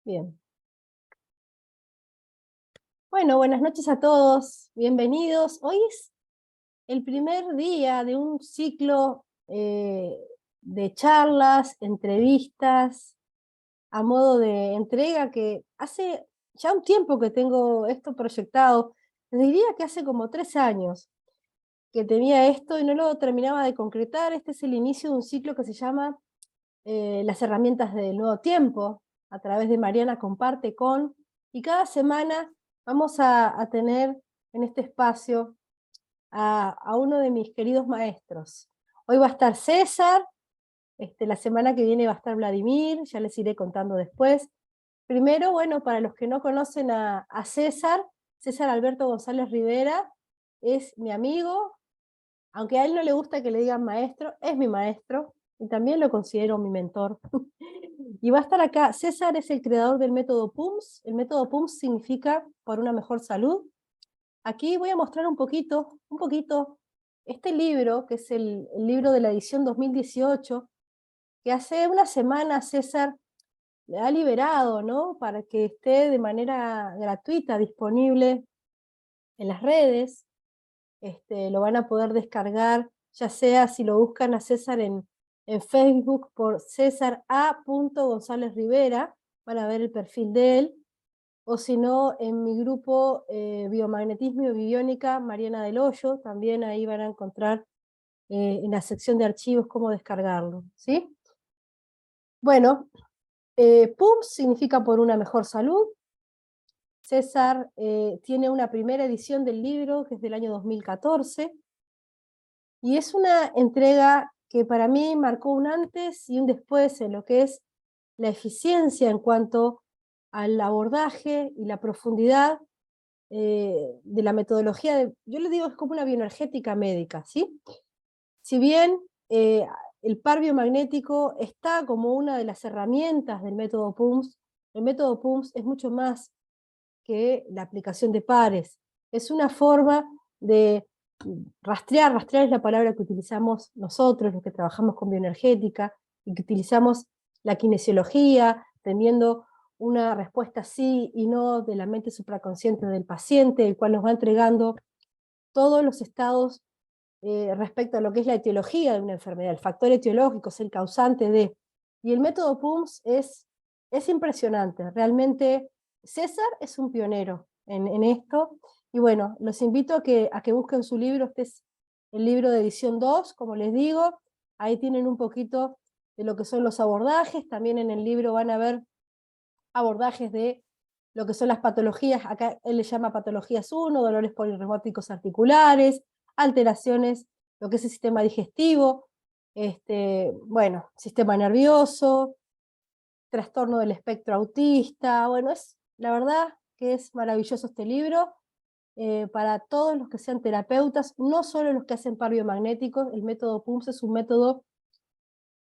Bien. Bueno, buenas noches a todos. Bienvenidos. Hoy es el primer día de un ciclo de charlas, entrevistas, a modo de entrega que hace ya un tiempo que tengo esto proyectado. Les diría que hace como 3 años que tenía esto y no lo terminaba de concretar. Este es el inicio de un ciclo que se llama Las herramientas del nuevo tiempo, a través de Mariana Comparte Con, y cada semana vamos a tener en este espacio a uno de mis queridos maestros. Hoy va a estar César, la semana que viene va a estar Vladimir, ya les iré contando después. Primero, bueno, para los que no conocen a César, César Alberto González Rivera es mi amigo, aunque a él no le gusta que le digan maestro, es mi maestro, y también lo considero mi mentor. Y va a estar acá. César es el creador del método PUMS. El método PUMS significa por una mejor salud. Aquí voy a mostrar un poquito, este libro, que es el libro de la edición 2018, que hace una semana César le ha liberado, ¿no? Para que esté de manera gratuita, disponible en las redes. Lo van a poder descargar, ya sea si lo buscan a César en Facebook por César A. González Rivera, van a ver el perfil de él, o si no, en mi grupo Biomagnetismo y Biónica, Mariana del Hoyo, también ahí van a encontrar en la sección de archivos cómo descargarlo, ¿sí? Bueno, PUMS significa por una mejor salud. César tiene una primera edición del libro, que es del año 2014, y es una entrega que para mí marcó un antes y un después en lo que es la eficiencia en cuanto al abordaje y la profundidad de la metodología. Yo le digo, es como una bioenergética médica, ¿sí? Si bien el par biomagnético está como una de las herramientas del método PUMS, el método PUMS es mucho más que la aplicación de pares. Es una forma de rastrear es la palabra que utilizamos nosotros, los que trabajamos con bioenergética, y que utilizamos la kinesiología, teniendo una respuesta sí y no de la mente supraconsciente del paciente, el cual nos va entregando todos los estados respecto a lo que es la etiología de una enfermedad. El factor etiológico es el causante de... Y el método PUMS es impresionante, realmente César es un pionero en esto, y bueno, los invito a que busquen su libro. Este es el libro de edición 2, como les digo, ahí tienen un poquito de lo que son los abordajes. También en el libro van a ver abordajes de lo que son las patologías. Acá él le llama patologías 1, dolores polirreumáticos articulares, alteraciones, lo que es el sistema digestivo, bueno, sistema nervioso, trastorno del espectro autista. Bueno, la verdad que es maravilloso este libro para todos los que sean terapeutas, no solo los que hacen par biomagnéticos. El método PUMS es un método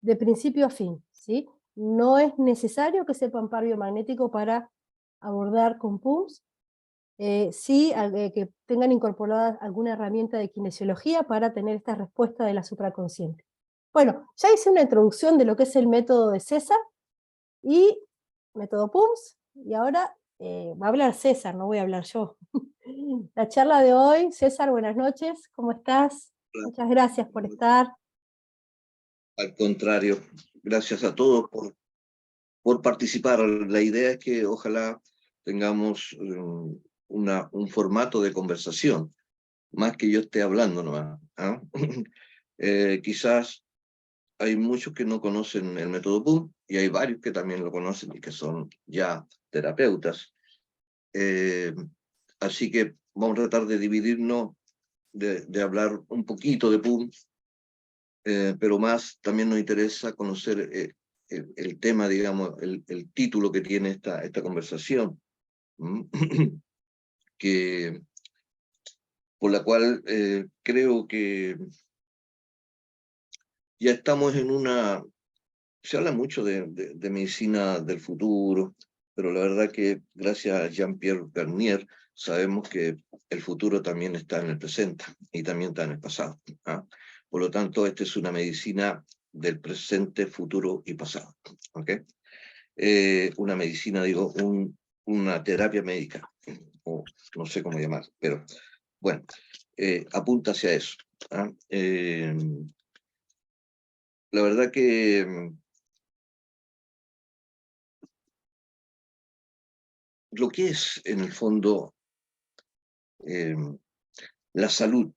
de principio a fin, ¿sí? No es necesario que sepan par biomagnético para abordar con PUMS, sí que tengan incorporada alguna herramienta de kinesiología para tener esta respuesta de la supraconsciente. Bueno, ya hice una introducción de lo que es el método de César y método PUMS, y ahora va a hablar César, no voy a hablar yo. La charla de hoy, César, buenas noches, ¿cómo estás? Muchas gracias por estar. Al contrario, gracias a todos por participar. La idea es que ojalá tengamos un formato de conversación, más que yo esté hablando nomás, ¿ah? Quizás hay muchos que no conocen el método PUM y hay varios que también lo conocen y que son ya terapeutas. Así que vamos a tratar de dividirnos, de hablar un poquito de PUM, pero más también nos interesa conocer el tema, digamos, el título que tiene esta conversación, que, por la cual creo que ya estamos en una... Se habla mucho de medicina del futuro, pero la verdad que gracias a Jean-Pierre Garnier sabemos que el futuro también está en el presente y también está en el pasado, ¿ah? Por lo tanto, esta es una medicina del presente, futuro y pasado, ¿okay? una medicina, digo, una terapia médica, o no sé cómo llamar, pero bueno, apunta hacia eso. ¿Ah? La verdad que lo que es, en el fondo, la salud,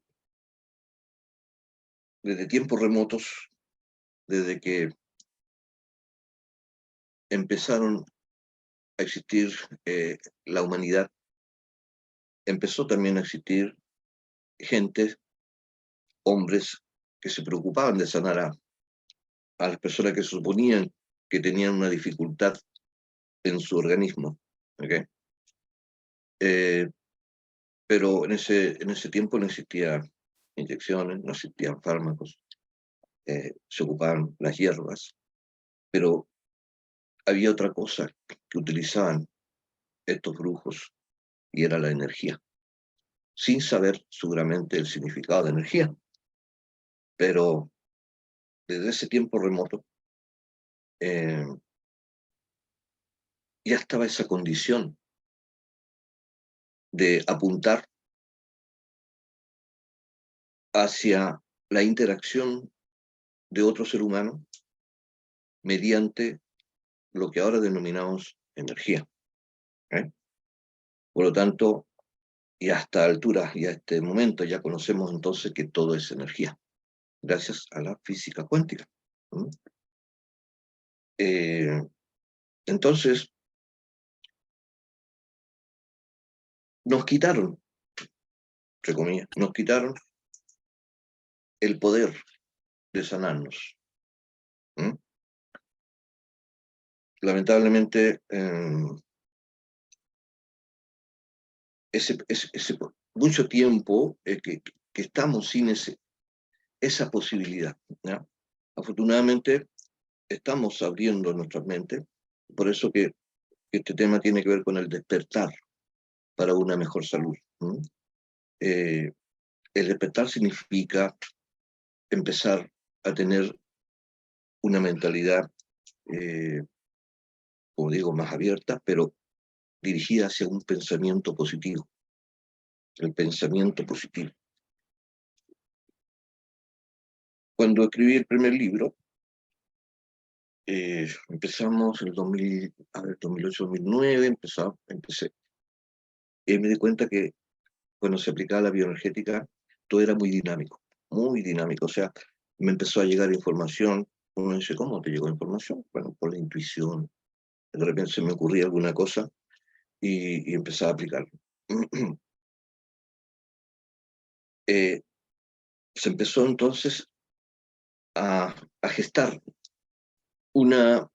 desde tiempos remotos, desde que empezaron a existir la humanidad, empezó también a existir gente, hombres, que se preocupaban de sanar a las personas que suponían que tenían una dificultad en su organismo. ¿Okay? Eh, pero en ese tiempo no existían inyecciones, no existían fármacos, se ocupaban las hierbas, pero había otra cosa que utilizaban estos brujos y era la energía, sin saber seguramente el significado de energía, pero desde ese tiempo remoto eh, ya estaba esa condición de apuntar hacia la interacción de otro ser humano mediante lo que ahora denominamos energía. ¿Eh? Por lo tanto, y a esta altura y a este momento ya conocemos entonces que todo es energía, gracias a la física cuántica. ¿Mm? Entonces, nos quitaron, entre comillas, nos quitaron el poder de sanarnos. ¿Mm? Lamentablemente, ese mucho tiempo que estamos sin esa posibilidad. ¿Ya? Afortunadamente, estamos abriendo nuestras mentes, por eso que este tema tiene que ver con el despertar para una mejor salud. ¿Mm? El despertar significa empezar a tener una mentalidad, como digo, más abierta, pero dirigida hacia un pensamiento positivo, el pensamiento positivo. Cuando escribí el primer libro, empezamos en el 2008-2009, empecé, y me di cuenta que cuando se aplicaba la bioenergética, todo era muy dinámico, o sea, me empezó a llegar información, uno dice, ¿cómo te llegó información? Bueno, por la intuición, de repente se me ocurría alguna cosa y empezaba a aplicarlo. eh, Se empezó entonces a gestar una,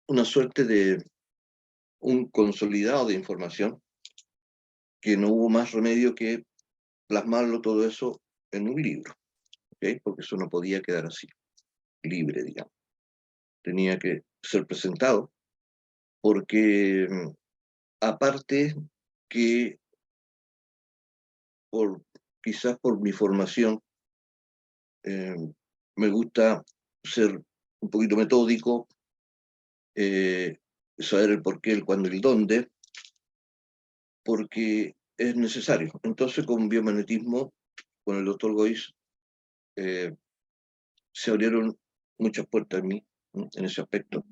una suerte de un consolidado de información que no hubo más remedio que plasmarlo todo eso en un libro, ¿okay? Porque eso no podía quedar así, libre, digamos. Tenía que ser presentado porque aparte que por, quizás por mi formación, eh, me gusta ser un poquito metódico, eh, saber el porqué, el cuándo y el dónde, porque es necesario. Entonces, con biomagnetismo, con el doctor Goiz, eh, se abrieron muchas puertas en mí, en ese aspecto,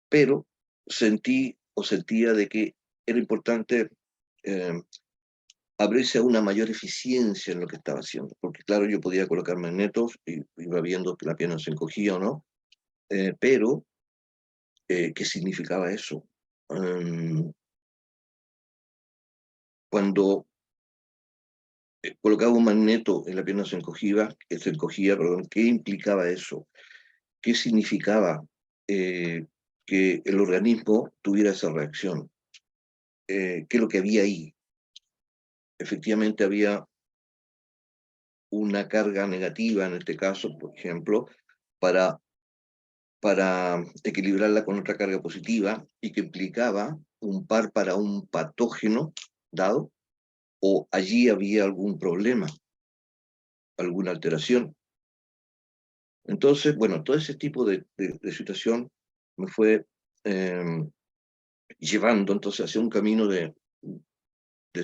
pero sentía de que era importante eh, abrirse a una mayor eficiencia en lo que estaba haciendo, porque claro, yo podía colocar magnetos y iba viendo que la pierna se encogía o no, pero ¿qué significaba eso? Cuando colocaba un magneto en la pierna se encogía, perdón, ¿qué implicaba eso? ¿Qué significaba que el organismo tuviera esa reacción? ¿Qué es lo que había ahí? Efectivamente había una carga negativa, en este caso, por ejemplo, para, para equilibrarla con otra carga positiva y que implicaba un par para un patógeno dado, o allí había algún problema, alguna alteración. Entonces, bueno, todo ese tipo de situación me fue llevando entonces hacia un camino de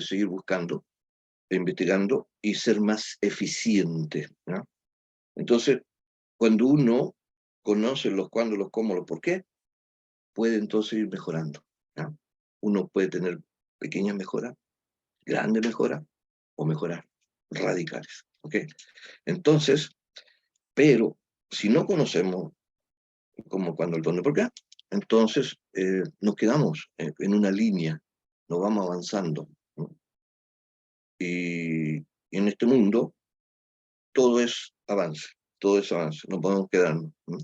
seguir buscando, investigando y ser más eficiente, ¿no? Entonces, cuando uno conoce los cuándo, los cómo, los por qué, puede entonces ir mejorando, ¿no? Uno puede tener pequeñas mejoras, grandes mejoras o mejoras radicales, ¿ok? Entonces, pero si no conocemos como cuando el dónde por qué, entonces nos quedamos en una línea, nos vamos avanzando, ¿no? Y en este mundo todo es avance, no podemos quedarnos, ¿no?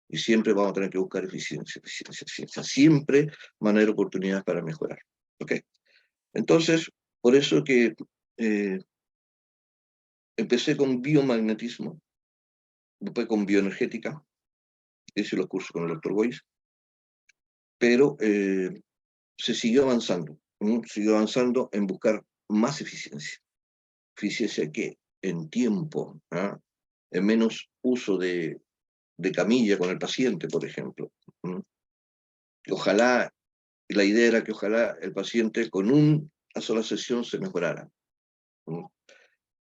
Y siempre vamos a tener que buscar eficiencia, eficiencia, eficiencia. Siempre van a haber oportunidades para mejorar, ¿ok? Entonces, por eso que eh, empecé con biomagnetismo, después con bioenergética, hice los cursos con el Dr. Boyce, pero se siguió avanzando, ¿no? Siguió avanzando en buscar más eficiencia. Eficiencia ¿qué? En tiempo, ¿ah? En menos uso de camilla con el paciente, por ejemplo. ¿No? Ojalá, la idea era que ojalá el paciente con una sola sesión se mejorara, ¿no?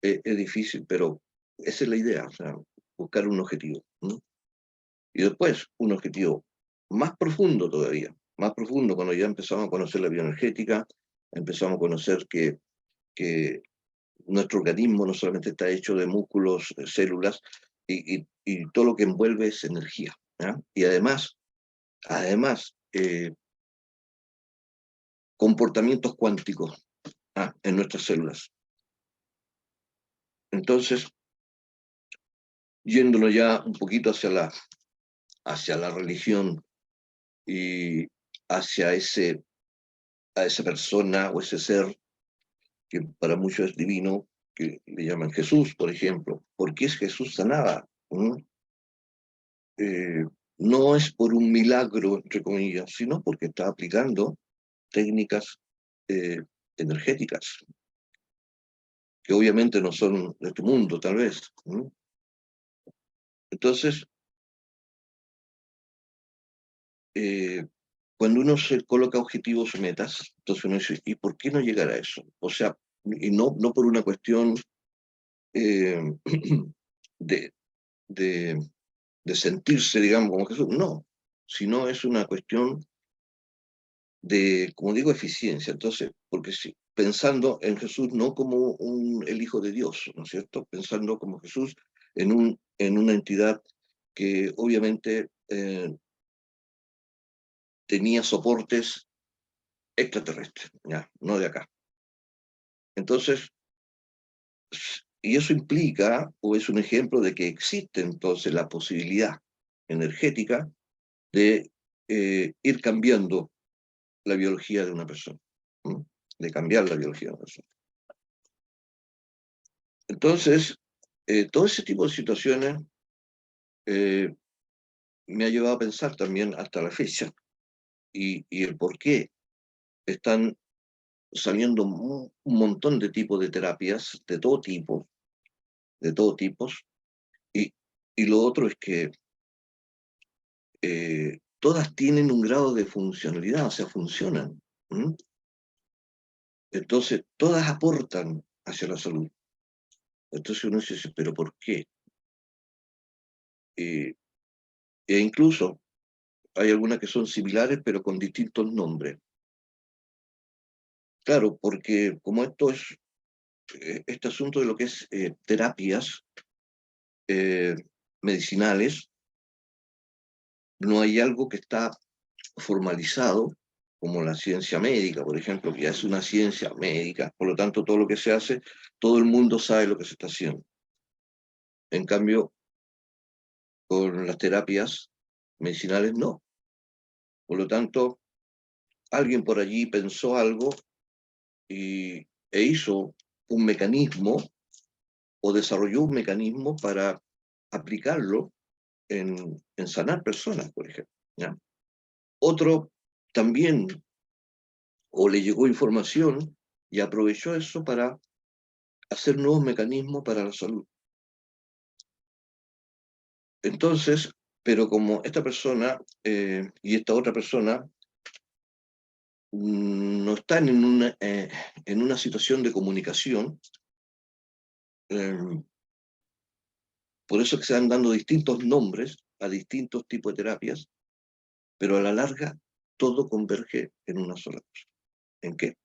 Es difícil, pero esa es la idea, o sea, buscar un objetivo, ¿no? Y después, un objetivo más profundo todavía, más profundo cuando ya empezamos a conocer la bioenergética, empezamos a conocer que nuestro organismo no solamente está hecho de músculos, células, y todo lo que envuelve es energía, ¿ya? Y además comportamientos cuánticos, en nuestras células. Entonces, yéndonos ya un poquito hacia la religión y hacia a esa persona o ese ser que para muchos es divino, que le llaman Jesús, por ejemplo. ¿Por qué es Jesús sanaba? ¿Mm? Eh, no es por un milagro, entre comillas, sino porque está aplicando técnicas eh, energéticas, que obviamente no son de este mundo, tal vez. ¿Mm? Entonces, eh, cuando uno se coloca objetivos o metas, entonces uno dice, ¿y por qué no llegar a eso? O sea, y no por una cuestión eh, de, de, de sentirse, digamos, como Jesús, no, sino es una cuestión de, como digo, eficiencia. Entonces, porque si, pensando en Jesús no como el Hijo de Dios, ¿no es cierto? Pensando como Jesús en una entidad que obviamente tenía soportes extraterrestres, ya, no de acá. Entonces, y eso implica, o es un ejemplo de que existe entonces la posibilidad energética de ir cambiando la biología de una persona, ¿no? De cambiar la biología de una persona. Entonces, todo ese tipo de situaciones eh, me ha llevado a pensar también hasta la fecha y el por qué están saliendo un montón de tipos de terapias, de todo tipos, y, y lo otro es que todas tienen un grado de funcionalidad, o sea, funcionan. ¿Mm? Entonces, todas aportan hacia la salud. Entonces uno dice, ¿pero por qué? Eh, e incluso hay algunas que son similares, pero con distintos nombres. Claro, porque como esto es, este asunto de lo que es terapias eh, medicinales, no hay algo que está formalizado, como la ciencia médica, por ejemplo, que ya es una ciencia médica, por lo tanto, todo lo que se hace, todo el mundo sabe lo que se está haciendo. En cambio, con las terapias medicinales, no. Por lo tanto, alguien por allí pensó algo e hizo un mecanismo o desarrolló un mecanismo para aplicarlo en sanar personas, por ejemplo, ¿ya? Otro también, o le llegó información y aprovechó eso para hacer nuevos mecanismos para la salud. Entonces, Pero como esta persona y esta otra persona no están en una situación de comunicación, eh, por eso es que se van dando distintos nombres a distintos tipos de terapias, pero a la larga todo converge en una sola cosa. ¿En qué?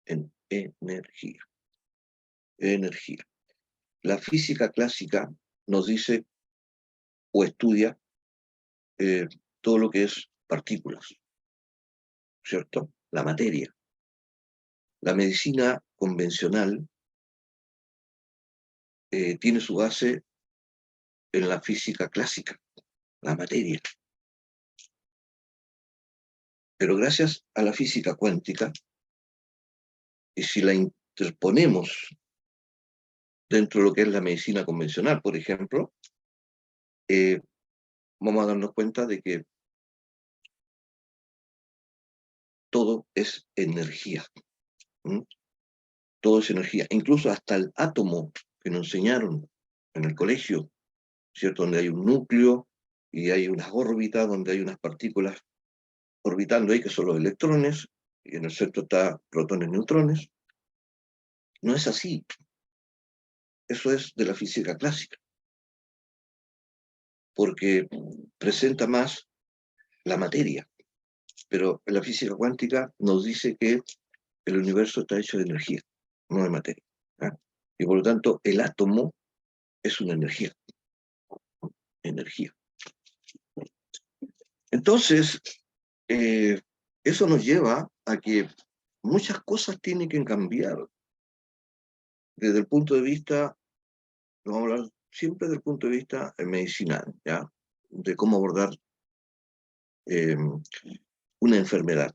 En energía. Energía. La física clásica nos dice o estudia todo lo que es partículas, ¿cierto? La materia. La medicina convencional tiene su base en la física clásica, la materia. Pero gracias a la física cuántica, y si la interponemos dentro de lo que es la medicina convencional, por ejemplo, vamos a darnos cuenta de que todo es energía. ¿Mm? Todo es energía, incluso hasta el átomo que nos enseñaron en el colegio, ¿cierto? Donde hay un núcleo y hay unas órbitas, donde hay unas partículas orbitando ahí que son los electrones, y en el centro está protones, neutrones. No es así. Eso es de la física clásica, porque presenta más la materia. Pero la física cuántica nos dice que el universo está hecho de energía, no de materia. ¿Ah? Y por lo tanto, el átomo es una energía. Energía. Entonces, eso nos lleva a que muchas cosas tienen que cambiar. Desde el punto de vista, vamos a hablar siempre del punto de vista medicinal, ¿ya? De cómo abordar eh, una enfermedad,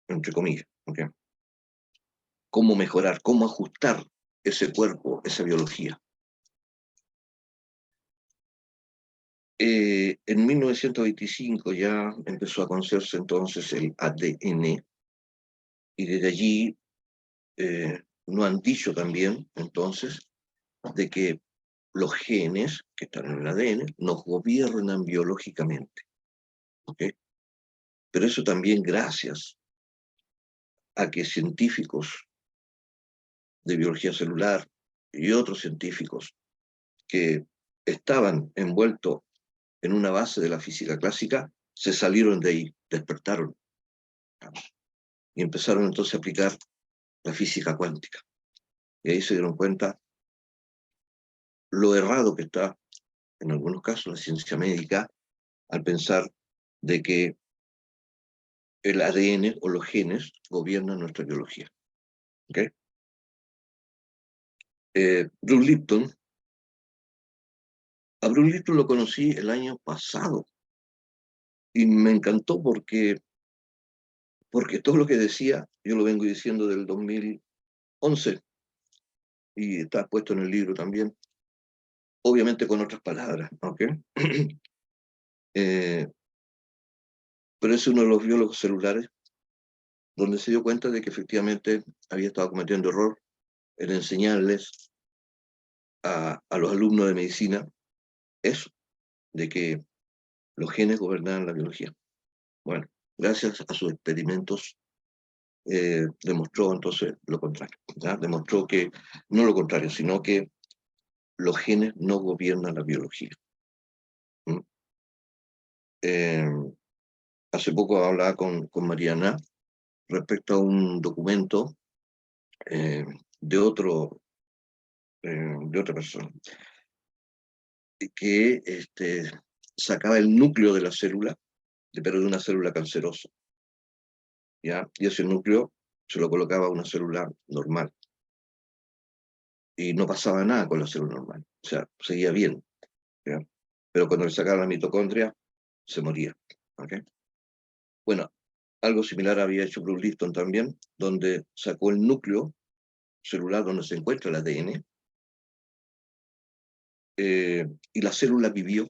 entre comillas. ¿Okay? Cómo mejorar, cómo ajustar ese cuerpo, esa biología. En 1925 ya empezó a conocerse entonces el ADN, y desde allí nos han dicho también entonces de que los genes que están en el ADN nos gobiernan biológicamente. ¿Okay? Pero eso también gracias a que científicos de biología celular y otros científicos que estaban envueltos en una base de la física clásica se salieron de ahí, despertaron y empezaron entonces a aplicar la física cuántica. Y ahí se dieron cuenta lo errado que está, en algunos casos, la ciencia médica al pensar de que el ADN o los genes gobiernan nuestra biología. ¿Okay? Bruce Lipton, a Bruce Lipton lo conocí el año pasado y me encantó porque todo lo que decía, yo lo vengo diciendo del 2011 y está puesto en el libro también, obviamente con otras palabras, ¿okay? Pero es uno de los biólogos celulares donde se dio cuenta de que efectivamente había estado cometiendo error en enseñarles a los alumnos de medicina eso, de que los genes gobernaban la biología. Bueno, gracias a sus experimentos demostró entonces lo contrario. ¿Ya? Demostró que, no lo contrario, sino que los genes no gobiernan la biología. ¿Mm? Eh, Hace poco hablaba con Mariana respecto a un documento eh, de, de otra persona, que sacaba el núcleo de la célula, pero de una célula cancerosa, ¿ya? Y ese núcleo se lo colocaba a una célula normal, y no pasaba nada con la célula normal, o sea, seguía bien, ¿ya? Pero cuando le sacaban la mitocondria, se moría. ¿Okay? Bueno, algo similar había hecho Bruce Lipton también, donde sacó el núcleo celular donde se encuentra el ADN, y la célula vivió,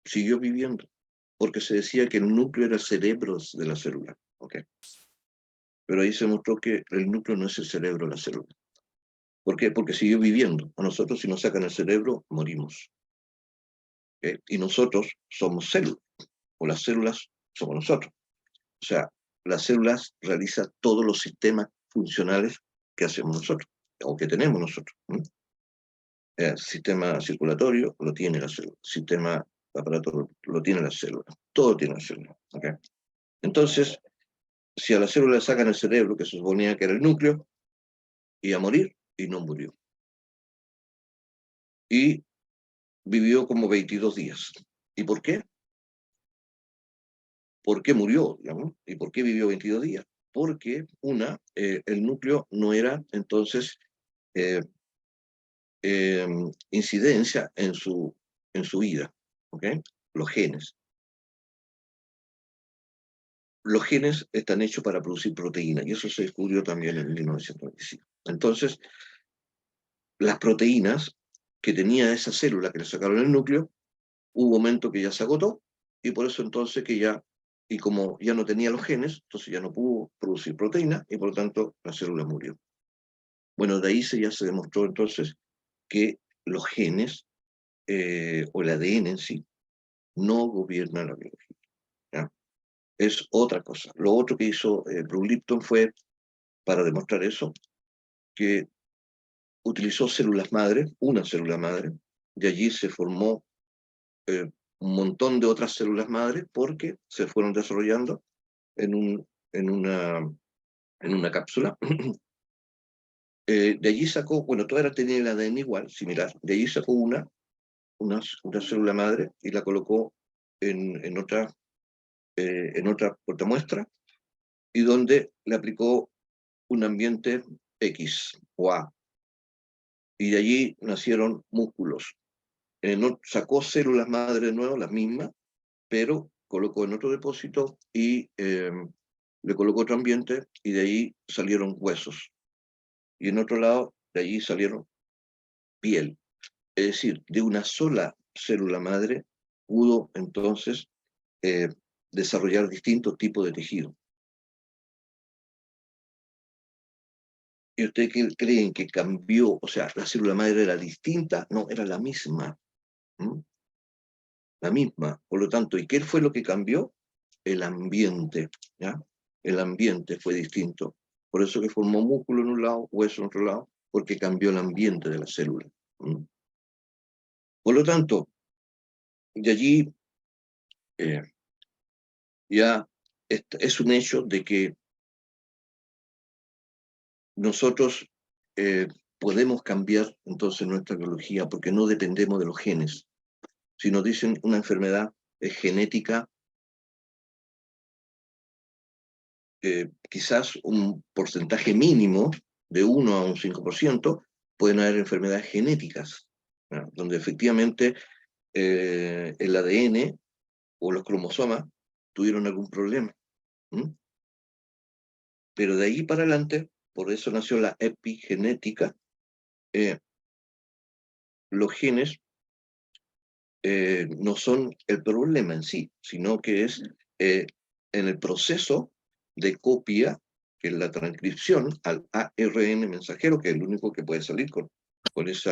siguió viviendo, porque se decía que el núcleo era el cerebro de la célula. ¿Okay? Pero ahí se mostró que el núcleo no es el cerebro de la célula. ¿Por qué? Porque siguió viviendo. A nosotros si nos sacan el cerebro, morimos. ¿ok? Y nosotros somos células, o las células somos nosotros. O sea, las células realizan todos los sistemas funcionales que hacemos nosotros, o que tenemos nosotros. El sistema circulatorio lo tiene la célula, el sistema aparato lo tiene la célula, todo tiene la célula. ¿Okay? Entonces, si a la célula le sacan el cerebro, que se suponía que era el núcleo, iba a morir, y no murió. Y vivió como 22 días. ¿Y por qué? ¿Por qué murió? Digamos? ¿Y por qué vivió 22 días? Porque, el núcleo no era, entonces, eh, incidencia en su vida. ¿Okay? Los genes. Los genes están hechos para producir proteínas, y eso se descubrió también en 1995. Entonces, las proteínas que tenía esa célula que le sacaron el núcleo, hubo un momento que ya se agotó, y por eso entonces y como ya no tenía los genes, entonces ya no pudo producir proteína, y por lo tanto la célula murió. Bueno, de ahí ya se demostró entonces que los genes, o el ADN en sí, no gobierna la biología. ¿Ya? Es otra cosa. Lo otro que hizo Bruce Lipton fue, para demostrar eso, que utilizó células madre, una célula madre, de allí se formó un montón de otras células madre porque se fueron desarrollando en, un, en una cápsula. De allí sacó, bueno, todas tenían el ADN igual, similar, de allí sacó una célula madre y la colocó en otra portamuestra, y donde le aplicó un ambiente X o A, y de allí nacieron músculos. Sacó células madre de nuevo, las mismas, pero colocó en otro depósito y le colocó otro ambiente, y de ahí salieron huesos. Y en otro lado, de allí salieron piel. Es decir, de una sola célula madre pudo entonces eh, desarrollar distintos tipos de tejido. ¿Y ustedes creen que cambió? O sea, la célula madre era distinta. No, era la misma. La misma. Por lo tanto, ¿y qué fue lo que cambió? El ambiente. ¿Ya? El ambiente fue distinto. Por eso que formó músculo en un lado, hueso en otro lado, porque cambió el ambiente de la célula. Por lo tanto, de allí eh, ya es un hecho de que nosotros podemos cambiar entonces nuestra biología, porque no dependemos de los genes. Si nos dicen una enfermedad es genética, quizás un porcentaje mínimo de 1 a un 5% pueden haber enfermedades genéticas, ¿no? Donde efectivamente el ADN o los cromosomas tuvieron algún problema. ¿Mm? Pero de ahí para adelante, por eso nació la epigenética, eh, los genes no son el problema en sí, sino que es en el proceso de copia, que es la transcripción al ARN mensajero, que es el único que puede salir con ese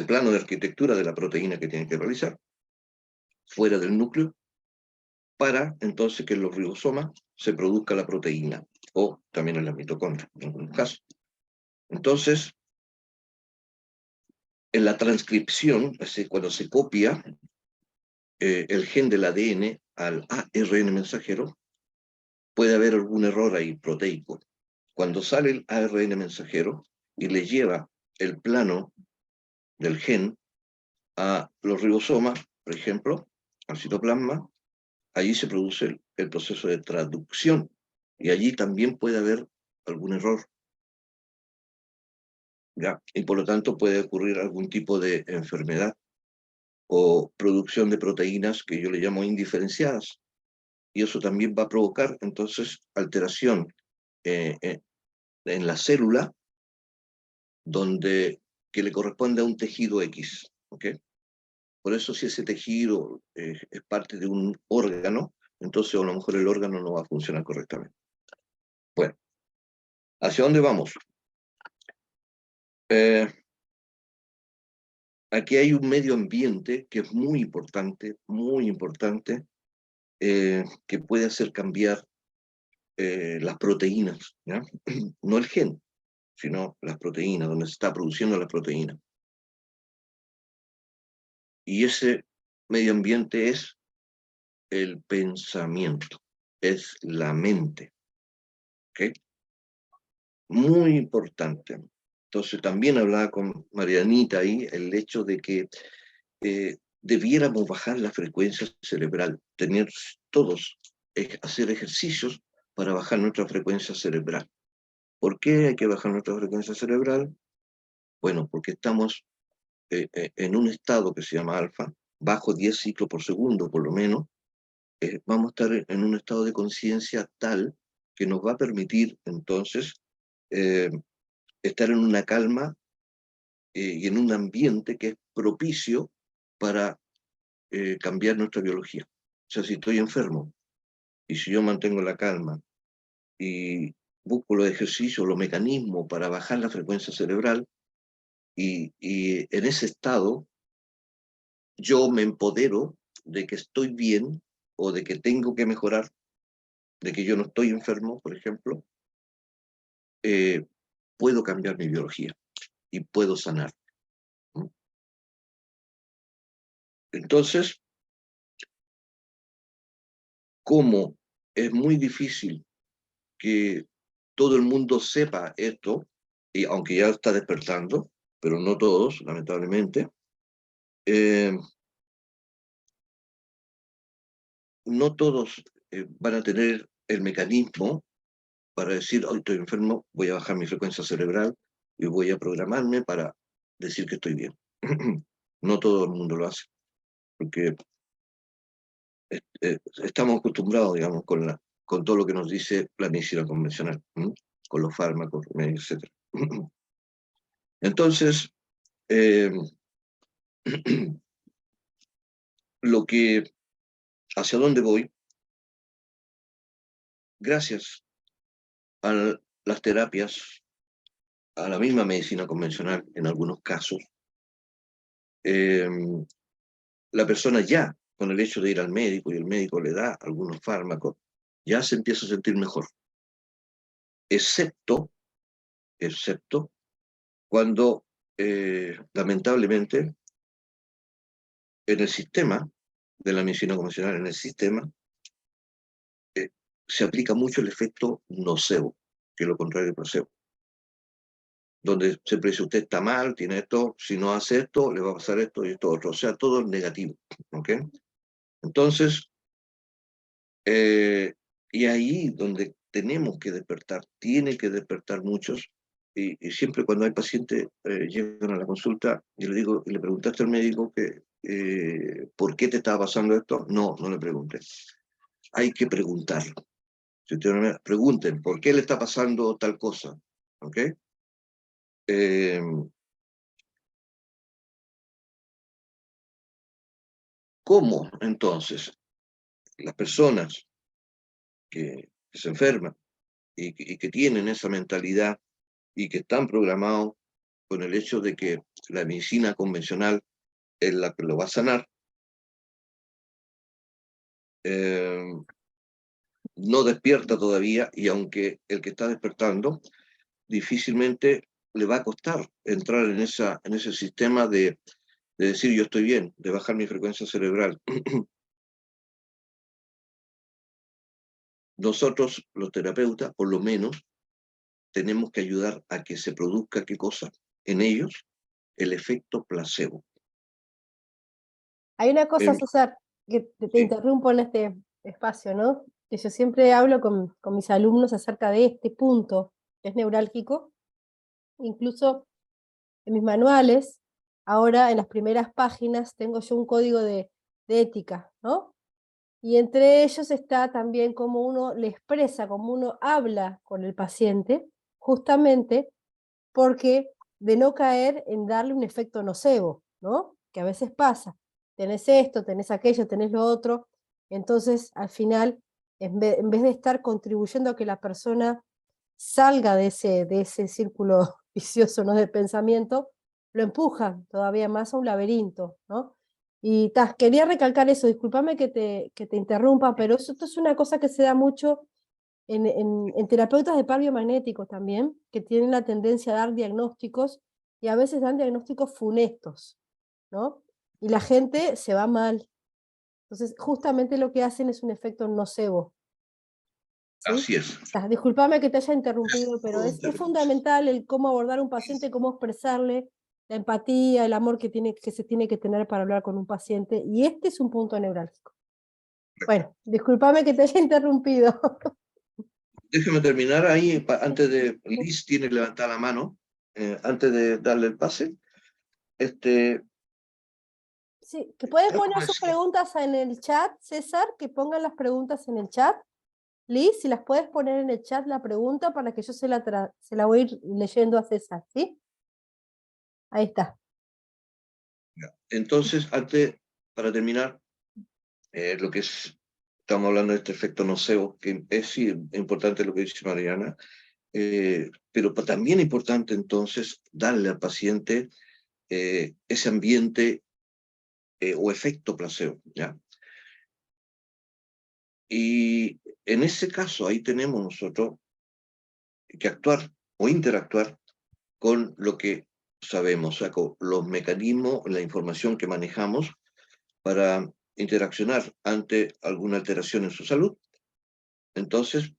plano de arquitectura de la proteína que tiene que realizar, fuera del núcleo, para entonces que en los ribosomas se produzca la proteína, o también en la mitocondria, en algunos casos. Entonces, en la transcripción, es decir, cuando se copia el gen del ADN al ARN mensajero, puede haber algún error ahí proteico. Cuando sale el ARN mensajero y le lleva el plano del gen a los ribosomas, por ejemplo, al citoplasma, allí se produce el proceso de traducción, y allí también puede haber algún error, ¿ya? Y por lo tanto puede ocurrir algún tipo de enfermedad o producción de proteínas que yo le llamo indiferenciadas, y eso también va a provocar entonces alteración eh, eh, en la célula que le corresponde a un tejido X. ¿Okay? Por eso si ese tejido es parte de un órgano, entonces a lo mejor el órgano no va a funcionar correctamente. Bueno, ¿hacia dónde vamos? aquí hay un medio ambiente que es muy importante, que puede hacer cambiar las proteínas, ¿ya? No el gen, sino las proteínas, donde se está produciendo la proteína. Y ese medio ambiente es el pensamiento, es la mente, ¿ok? Muy importante. Entonces también hablaba con Marianita ahí el hecho de que debiéramos bajar la frecuencia cerebral, tener todos, hacer ejercicios para bajar nuestra frecuencia cerebral. ¿Por qué hay que bajar nuestra frecuencia cerebral? Bueno, porque estamos en un estado que se llama alfa, bajo 10 ciclos por segundo por lo menos. Vamos a estar en un estado de conciencia tal que nos va a permitir entonces eh, estar en una calma y en un ambiente que es propicio para cambiar nuestra biología. O sea, si estoy enfermo y si yo mantengo la calma y busco los ejercicios, los mecanismos para bajar la frecuencia cerebral, y en ese estado yo me empodero de que estoy bien o de que tengo que mejorar, de que yo no estoy enfermo, por ejemplo, eh, puedo cambiar mi biología y puedo sanar. Entonces, como es muy difícil que todo el mundo sepa esto, y aunque ya está despertando, pero no todos, lamentablemente, eh, no todos van a tener el mecanismo para decir, hoy estoy enfermo, voy a bajar mi frecuencia cerebral y voy a programarme para decir que estoy bien. No todo el mundo lo hace, porque estamos acostumbrados, digamos, con todo lo que nos dice la medicina convencional, con los fármacos, etc. Entonces, eh, hacia dónde voy, gracias a las terapias, a la misma medicina convencional en algunos casos, eh, la persona ya, con el hecho de ir al médico y el médico le da algunos fármacos, ya se empieza a sentir mejor, excepto cuando lamentablemente en el sistema de la medicina convencional, en el sistema, se aplica mucho el efecto nocebo, que es lo contrario del placebo, donde siempre dice usted está mal, tiene esto, si no hace esto, le va a pasar esto y esto otro, o sea, todo es negativo, ¿ok? Entonces, y ahí donde tenemos que despertar, tiene que despertar muchos, y siempre cuando hay pacientes llegan a la consulta, y le digo, ¿le preguntaste al médico que por qué te estaba pasando esto? No, no le pregunté. Hay que preguntarlo. Si ustedes me pregunten, ¿por qué le está pasando tal cosa? ¿Ok? Eh, ¿Cómo entonces las personas que se enferman y que tienen esa mentalidad y que están programados con el hecho de que la medicina convencional es la que lo va a sanar, eh, no despierta todavía, y aunque el que está despertando difícilmente le va a costar entrar en ese sistema de decir yo estoy bien, de bajar mi frecuencia cerebral. Nosotros, los terapeutas, por lo menos, tenemos que ayudar a que se produzca, ¿qué cosa? En ellos, el efecto placebo. Hay una cosa, Eh, César, que te sí, interrumpo en este espacio, ¿no? Que yo siempre hablo con mis alumnos acerca de este punto, que es neurálgico. Incluso en mis manuales, ahora en las primeras páginas tengo yo un código de ética, ¿no? Y entre ellos está también cómo uno le expresa, cómo uno habla con el paciente, justamente porque de no caer en darle un efecto nocebo, ¿no? Que a veces pasa. Tenés esto, tenés aquello, tenés lo otro. Entonces, al final, en vez de estar contribuyendo a que la persona salga de ese círculo vicioso, ¿no? De pensamiento, lo empujan todavía más a un laberinto, ¿no? Y quería recalcar eso, discúlpame que te interrumpa, pero esto es una cosa que se da mucho en terapeutas de par biomagnéticos también, que tienen la tendencia a dar diagnósticos, y a veces dan diagnósticos funestos, ¿no? Y la gente se va mal. Entonces, justamente lo que hacen es un efecto nocebo. ¿Sí? Así es. O sea, discúlpame que te haya interrumpido, pero No, es fundamental el cómo abordar a un paciente, cómo expresarle la empatía, el amor que se tiene que tener para hablar con un paciente, y este es un punto neurálgico. Bueno, discúlpame que te haya interrumpido. Déjeme terminar ahí, antes de... Liz tiene que levantar la mano, antes de darle el pase. Sí, que pueden Algo poner sus así. preguntas en el chat, César, que pongan las preguntas en el chat. Liz, si las puedes poner en el chat la pregunta para que yo se la voy a ir leyendo a César, ¿sí? Ahí está. Entonces, antes, para terminar, lo que es, estamos hablando de este efecto nocebo, que es sí, importante lo que dice Mariana, pero también es importante entonces darle al paciente ese ambiente o efecto placebo, ¿ya? Y en ese caso, ahí tenemos nosotros que actuar o interactuar con lo que sabemos, o sea, con los mecanismos, la información que manejamos para interaccionar ante alguna alteración en su salud. Entonces,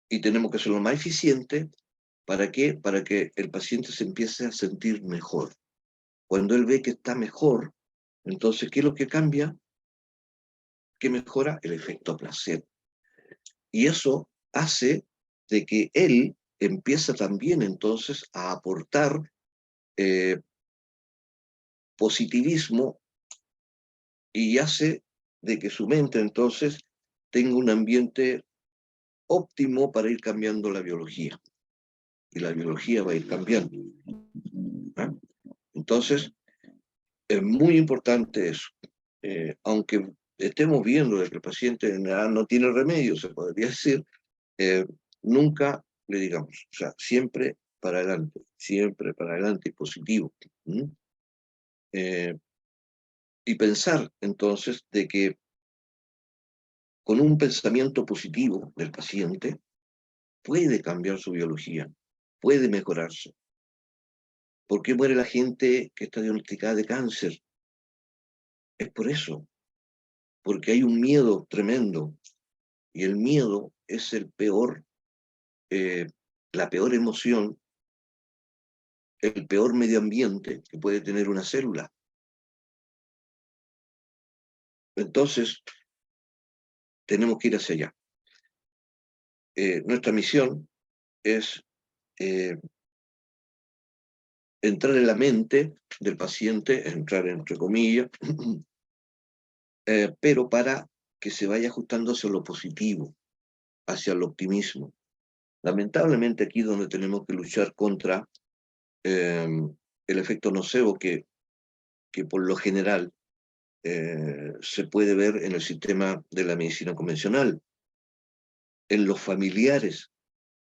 y tenemos que ser lo más eficiente. ¿Para qué? Para que el paciente se empiece a sentir mejor. Cuando él ve que está mejor, entonces, ¿qué es lo que cambia? ¿Qué mejora? El efecto placebo. Y eso hace de que él empieza también entonces a aportar eh, positivismo y hace de que su mente entonces tenga un ambiente óptimo para ir cambiando la biología. Y la biología va a ir cambiando. ¿Ah? Entonces, es muy importante eso. Aunque estemos viendo de que el paciente en general no tiene remedio, se podría decir, eh, nunca le digamos, o sea, siempre para adelante y positivo. Y pensar entonces de que con un pensamiento positivo del paciente puede cambiar su biología, puede mejorarse. ¿Por qué muere la gente que está diagnosticada de cáncer? Es por eso, porque hay un miedo tremendo, y el miedo es eh, la peor emoción, el peor medio ambiente que puede tener una célula. Entonces, tenemos que ir hacia allá. Nuestra misión es eh, entrar en la mente del paciente, entrar entre comillas, pero para que se vaya ajustando hacia lo positivo, hacia el optimismo. Lamentablemente aquí es donde tenemos que luchar contra el efecto nocebo que por lo general se puede ver en el sistema de la medicina convencional, en los familiares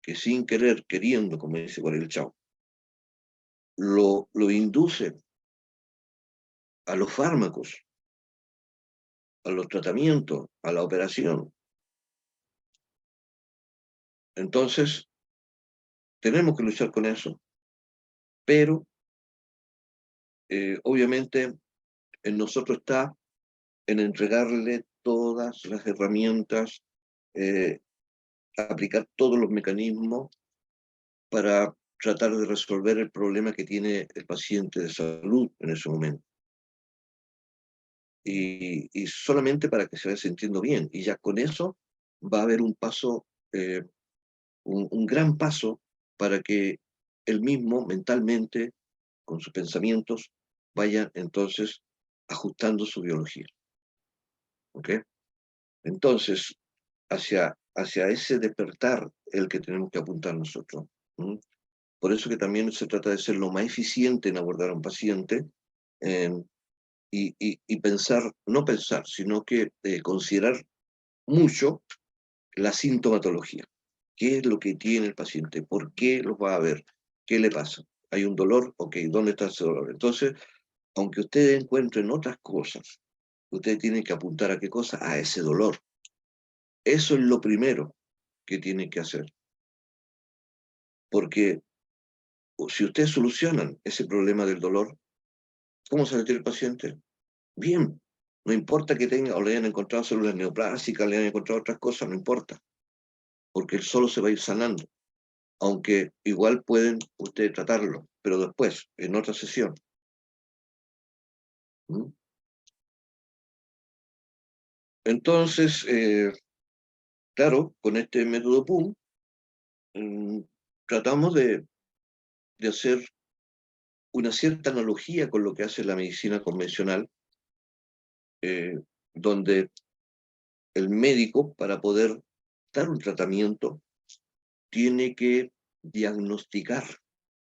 que sin querer, queriendo, como dice Guarel Chao, lo induce a los fármacos, a los tratamientos, a la operación. Entonces, tenemos que luchar con eso, pero obviamente en nosotros está en entregarle todas las herramientas, eh, aplicar todos los mecanismos para tratar de resolver el problema que tiene el paciente de salud en ese momento. Y solamente para que se vaya sintiendo bien. Y ya con eso va a haber un paso, un gran paso para que él mismo mentalmente, con sus pensamientos, vaya entonces ajustando su biología. ¿Ok? Entonces, hacia ese despertar el que tenemos que apuntar nosotros. ¿Mm? Por eso que también se trata de ser lo más eficiente en abordar a un paciente y pensar, no pensar, sino que considerar mucho la sintomatología. ¿Qué es lo que tiene el paciente? ¿Por qué lo va a ver? ¿Qué le pasa? hay un dolor, ok, ¿dónde está ese dolor? Entonces, aunque ustedes encuentren otras cosas, ustedes tienen que apuntar a qué cosa, a ese dolor. Eso es lo primero que tienen que hacer. Porque si ustedes solucionan ese problema del dolor, ¿cómo se retira el paciente? Bien, no importa que tenga o le hayan encontrado células neoplásicas, le hayan encontrado otras cosas, no importa, porque él solo se va a ir sanando, aunque igual pueden ustedes tratarlo, pero después, en otra sesión. ¿Mm? Entonces, claro, con este método PUM, tratamos de hacer una cierta analogía con lo que hace la medicina convencional, donde el médico, para poder dar un tratamiento, tiene que diagnosticar,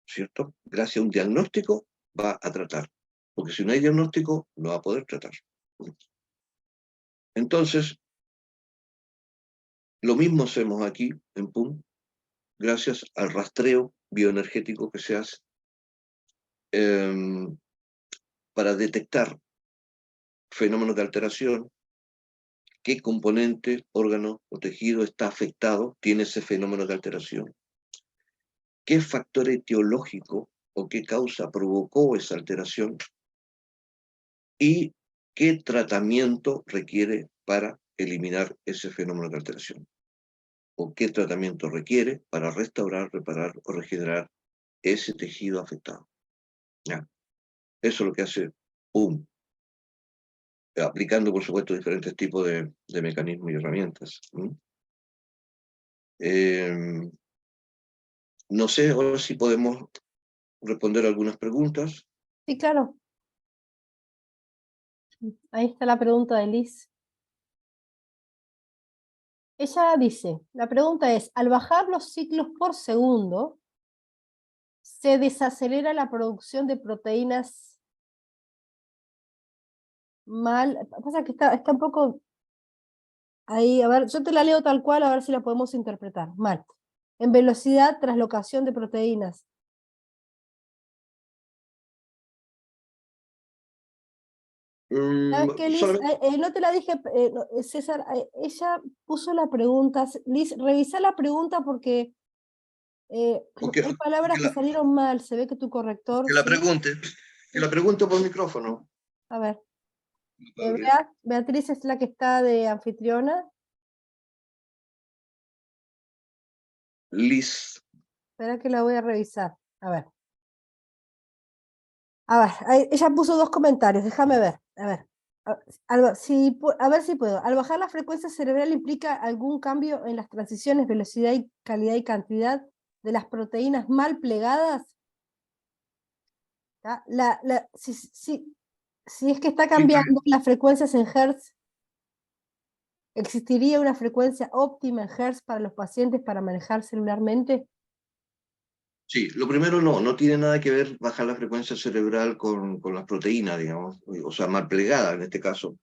¿cierto? Gracias a un diagnóstico va a tratar, porque si no hay diagnóstico no va a poder tratar. Entonces, lo mismo hacemos aquí en PUM, gracias al rastreo bioenergético que se hace para detectar fenómenos de alteración, qué componente, órgano o tejido está afectado, tiene ese fenómeno de alteración, qué factor etiológico o qué causa provocó esa alteración y qué tratamiento requiere para eliminar ese fenómeno de alteración, o qué tratamiento requiere para restaurar, reparar o regenerar ese tejido afectado. ¿Ya? Eso es lo que hace PUM, aplicando, por supuesto, diferentes tipos de mecanismos y herramientas. No sé ahora si podemos responder algunas preguntas. Sí, claro. Ahí está la pregunta de Liz. Ella dice, la pregunta es, al bajar los ciclos por segundo, ¿se desacelera la producción de proteínas mal? Pasa que está un poco ahí, a ver, yo te la leo tal cual, a ver si la podemos interpretar. Mal. En velocidad, traslocación de proteínas. ¿Sabes qué, Liz? Solamente No te la dije, César, ella puso la pregunta. Liz, revisa la pregunta porque porque, hay palabras que que la, salieron mal. Se ve que tu corrector, que la ¿sí? pregunte, que la pregunte por micrófono. A ver, Abrir. Beatriz es la que está de anfitriona. Liz. Espera que la voy a revisar. A ver. A ver, ella puso dos comentarios, déjame ver. A ver. A ver si puedo. Al bajar la frecuencia cerebral implica algún cambio en las transiciones, velocidad y calidad y cantidad de las proteínas mal plegadas. ¿Tá? Si es que está Sí, cambiando las frecuencias en Hertz, ¿existiría una frecuencia óptima en Hertz para los pacientes para manejar celularmente? sí, lo primero no tiene nada que ver bajar la frecuencia cerebral con las proteínas, digamos, o sea, mal plegada en este caso.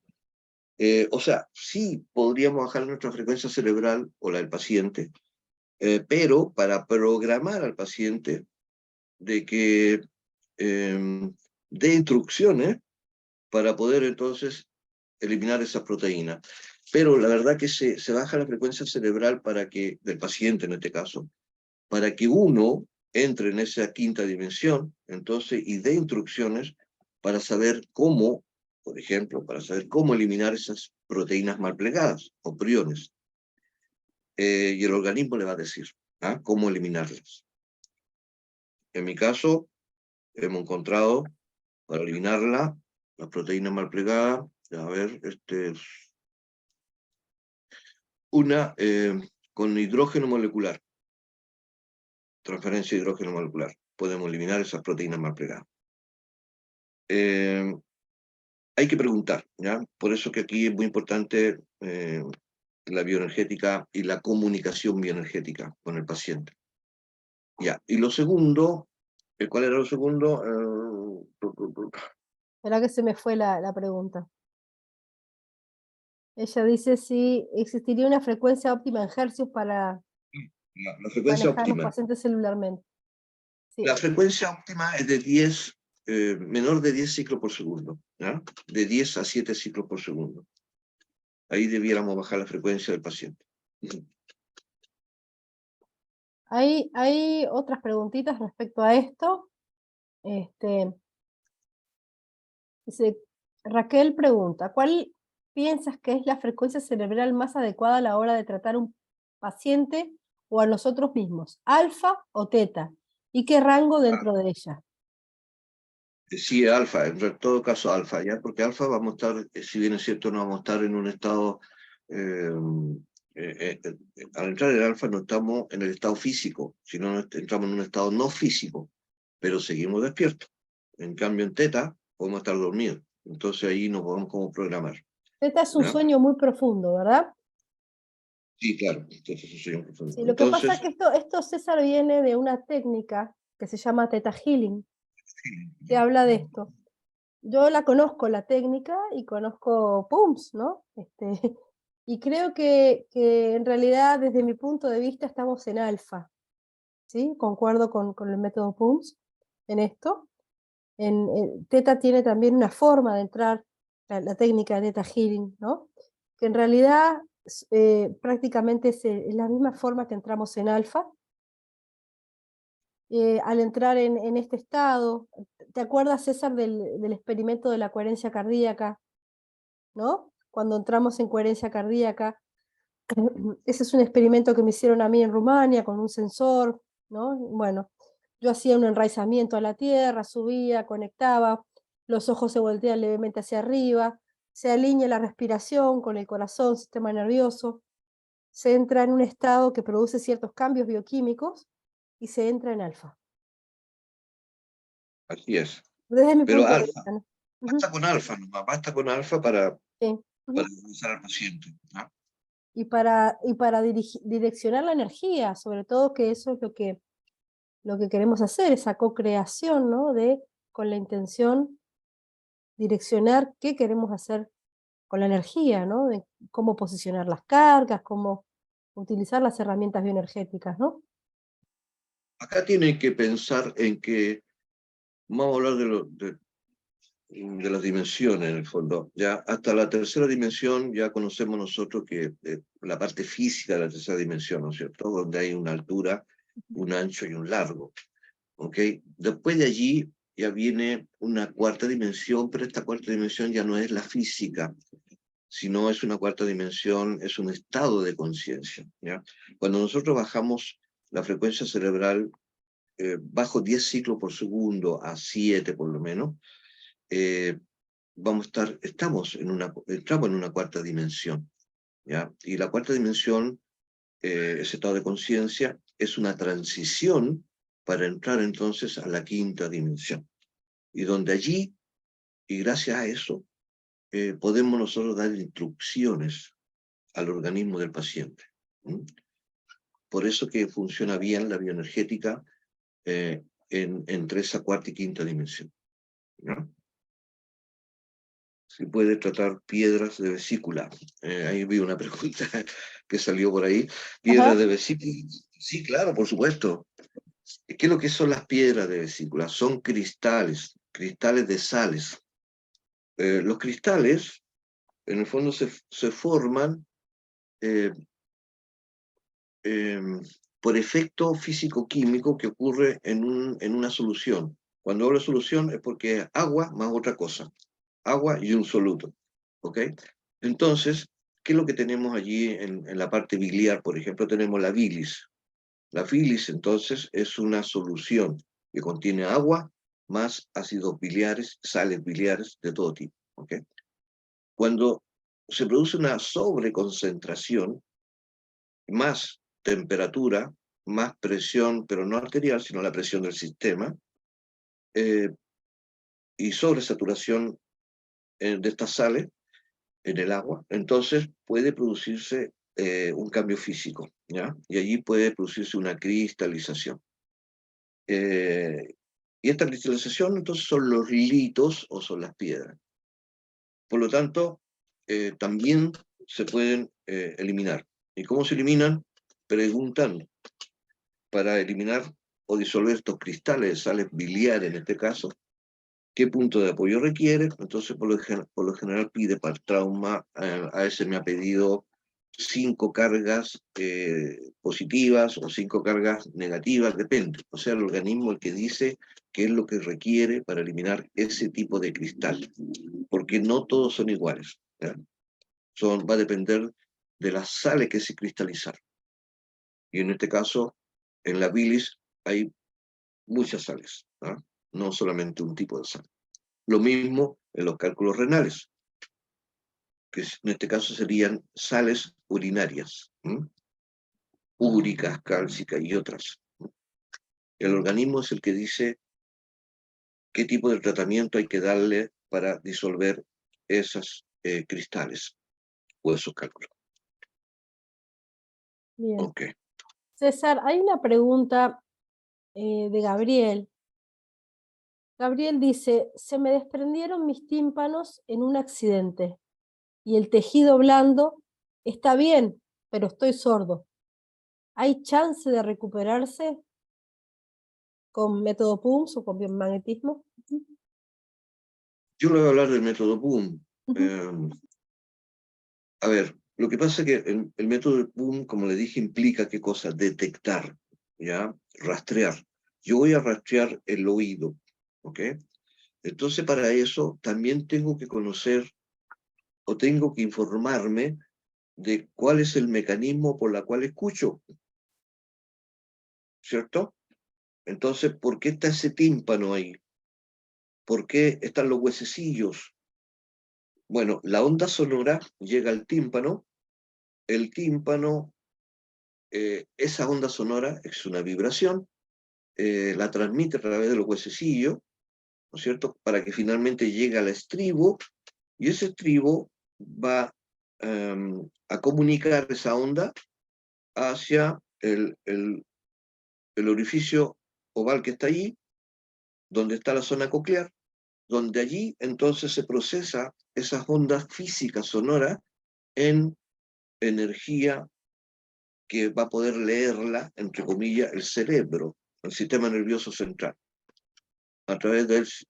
O sea, sí podríamos bajar nuestra frecuencia cerebral o la del paciente, pero para programar al paciente de que dé instrucciones para poder entonces eliminar esas proteínas. Pero la verdad que se baja la frecuencia cerebral para que, del paciente en este caso, para que uno entre en esa quinta dimensión, entonces, y dé instrucciones para saber cómo, por ejemplo, para saber cómo eliminar esas proteínas mal plegadas o priones. Y el organismo le va a decir cómo eliminarlas. En mi caso, hemos encontrado para eliminarla, las proteínas mal plegadas, a ver, una con hidrógeno molecular, transferencia de hidrógeno molecular. Podemos eliminar esas proteínas mal plegadas. Hay que preguntar, ¿ya? Por eso que aquí es muy importante la bioenergética y la comunicación bioenergética con el paciente. Ya, y lo segundo, ¿cuál era lo segundo? Espera que se me fue la pregunta. Ella dice si existiría una frecuencia óptima en hercios para La frecuencia manejar los óptima. pacientes celularmente. Sí. La frecuencia óptima es de 10, menor de 10 ciclos por segundo, ¿ya? De 10 a 7 ciclos por segundo. Ahí debiéramos bajar la frecuencia del paciente. Hay otras preguntitas respecto a esto. Dice, Raquel pregunta, ¿cuál piensas que es la frecuencia cerebral más adecuada a la hora de tratar un paciente o a nosotros mismos? ¿Alfa o teta? ¿Y qué rango dentro de ella? Sí, alfa, en todo caso alfa, ¿ya? Porque alfa vamos a estar, si bien es cierto, no vamos a estar en un estado, eh, al entrar en alfa no estamos en el estado físico, sino entramos en un estado no físico, pero seguimos despiertos. En cambio en teta podemos estar dormidos, entonces ahí nos podemos como programar. Teta es un ¿Ya? sueño muy profundo, ¿verdad? Sí, claro, entonces eso sería un profundo. Sí, lo que pasa es Entonces, que esto, César, viene de una técnica que se llama Theta Healing, que habla de esto. Yo la conozco, la técnica, y conozco PUMS, ¿no? Y creo que en realidad, desde mi punto de vista, estamos en alfa, ¿sí? Concuerdo con el método PUMS en esto. Theta tiene también una forma de entrar, la técnica de Theta Healing, ¿no? Que en realidad prácticamente es la misma forma que entramos en alfa. Al entrar en este estado, ¿te acuerdas, César, del experimento de la coherencia cardíaca? ¿No? Cuando entramos en coherencia cardíaca, ese es un experimento que me hicieron a mí en Rumania con un sensor, ¿no? Bueno, yo hacía un enraizamiento a la tierra, subía, conectaba, los ojos se voltean levemente hacia arriba, se alinea la respiración con el corazón, sistema nervioso, se entra en un estado que produce ciertos cambios bioquímicos y se entra en alfa. así es. Desde mi Pero punto de alfa, vista, ¿no? basta Ujú, con alfa, nomás, basta con alfa para sí, ujú. revisar al paciente, ¿no? Y para direccionar la energía, sobre todo, que eso es lo que queremos hacer, esa co-creación, ¿no? Con la intención, direccionar qué queremos hacer con la energía, ¿no? De cómo posicionar las cargas, cómo utilizar las herramientas bioenergéticas, ¿no? Acá tienen que pensar en que, vamos a hablar de las dimensiones en el fondo. Ya hasta la tercera dimensión ya conocemos nosotros que la parte física de la tercera dimensión, ¿no es cierto? Donde hay una altura, un ancho y un largo. ¿Ok? Después de allí ya viene una cuarta dimensión, pero esta cuarta dimensión ya no es la física, sino es una cuarta dimensión, es un estado de conciencia, ¿ya? Cuando nosotros bajamos la frecuencia cerebral bajo 10 ciclos por segundo a 7 por lo menos, eh, entramos en una cuarta dimensión, ¿ya? Y la cuarta dimensión, ese estado de conciencia, es una transición para entrar entonces a la quinta dimensión. Y donde allí, y gracias a eso, podemos nosotros dar instrucciones al organismo del paciente. ¿Mm? Por eso que funciona bien la bioenergética entre esa cuarta y quinta dimensión, ¿no? Si puede tratar piedras de vesícula. Ahí vi una pregunta que salió por ahí. Ajá. ¿Piedras de vesícula? Sí, claro, por supuesto. ¿Qué es lo que son las piedras de vesícula? Son cristales, cristales de sales. Los cristales, en el fondo, se forman eh, eh, por efecto físico-químico que ocurre en una solución. Cuando hablo de solución es porque es agua más otra cosa. Agua y un soluto. ¿Ok? Entonces, ¿qué es lo que tenemos allí en la parte biliar? Por ejemplo, tenemos la bilis. La bilis, entonces, es una solución que contiene agua más ácidos biliares, sales biliares de todo tipo. ¿Ok? Cuando se produce una sobreconcentración, más temperatura, más presión, pero no arterial, sino la presión del sistema, eh, y sobresaturación de estas sales en el agua, entonces puede producirse un cambio físico, ¿ya? Y allí puede producirse una cristalización. Y esta cristalización entonces son los litos o son las piedras. Por lo tanto, también se pueden eliminar. ¿Y cómo se eliminan? Preguntando. Para eliminar o disolver estos cristales de sales biliares en este caso, qué punto de apoyo requiere. Entonces por lo general pide para el trauma, a veces me ha pedido 5 cargas positivas o 5 cargas negativas, depende. O sea, el organismo el que dice qué es lo que requiere para eliminar ese tipo de cristal, porque no todos son iguales, ¿ya? Va a depender de las sales que se cristalizaron. Y en este caso, en la bilis hay muchas sales, ¿ah? No solamente un tipo de sal. Lo mismo en los cálculos renales, que en este caso serían sales urinarias, úricas, cálcicas y otras. El organismo es el que dice qué tipo de tratamiento hay que darle para disolver esos cristales o esos cálculos. Bien. Ok. César, hay una pregunta de Gabriel. Gabriel dice, se me desprendieron mis tímpanos en un accidente y el tejido blando está bien, pero estoy sordo. ¿Hay chance de recuperarse con método PUMS o con biomagnetismo? Yo le voy a hablar del método PUM. A ver, lo que pasa es que el método de PUM, como le dije, implica qué cosa, detectar, ¿ya? Rastrear. Yo voy a rastrear el oído, ¿ok? Entonces para eso también tengo que conocer o tengo que informarme de cuál es el mecanismo por la cual escucho, ¿cierto? Entonces, ¿por qué está ese tímpano ahí? ¿Por qué están los huesecillos? Bueno, la onda sonora llega al tímpano, el tímpano, esa onda sonora es una vibración, la transmite a través de los huesecillos, ¿no es cierto? Para que finalmente llegue al estribo, y ese estribo va a comunicar esa onda hacia el orificio oval que está allí, donde está la zona coclear, donde allí entonces se procesa esas ondas físicas sonoras en energía que va a poder leerla, entre comillas, el cerebro, el sistema nervioso central, a través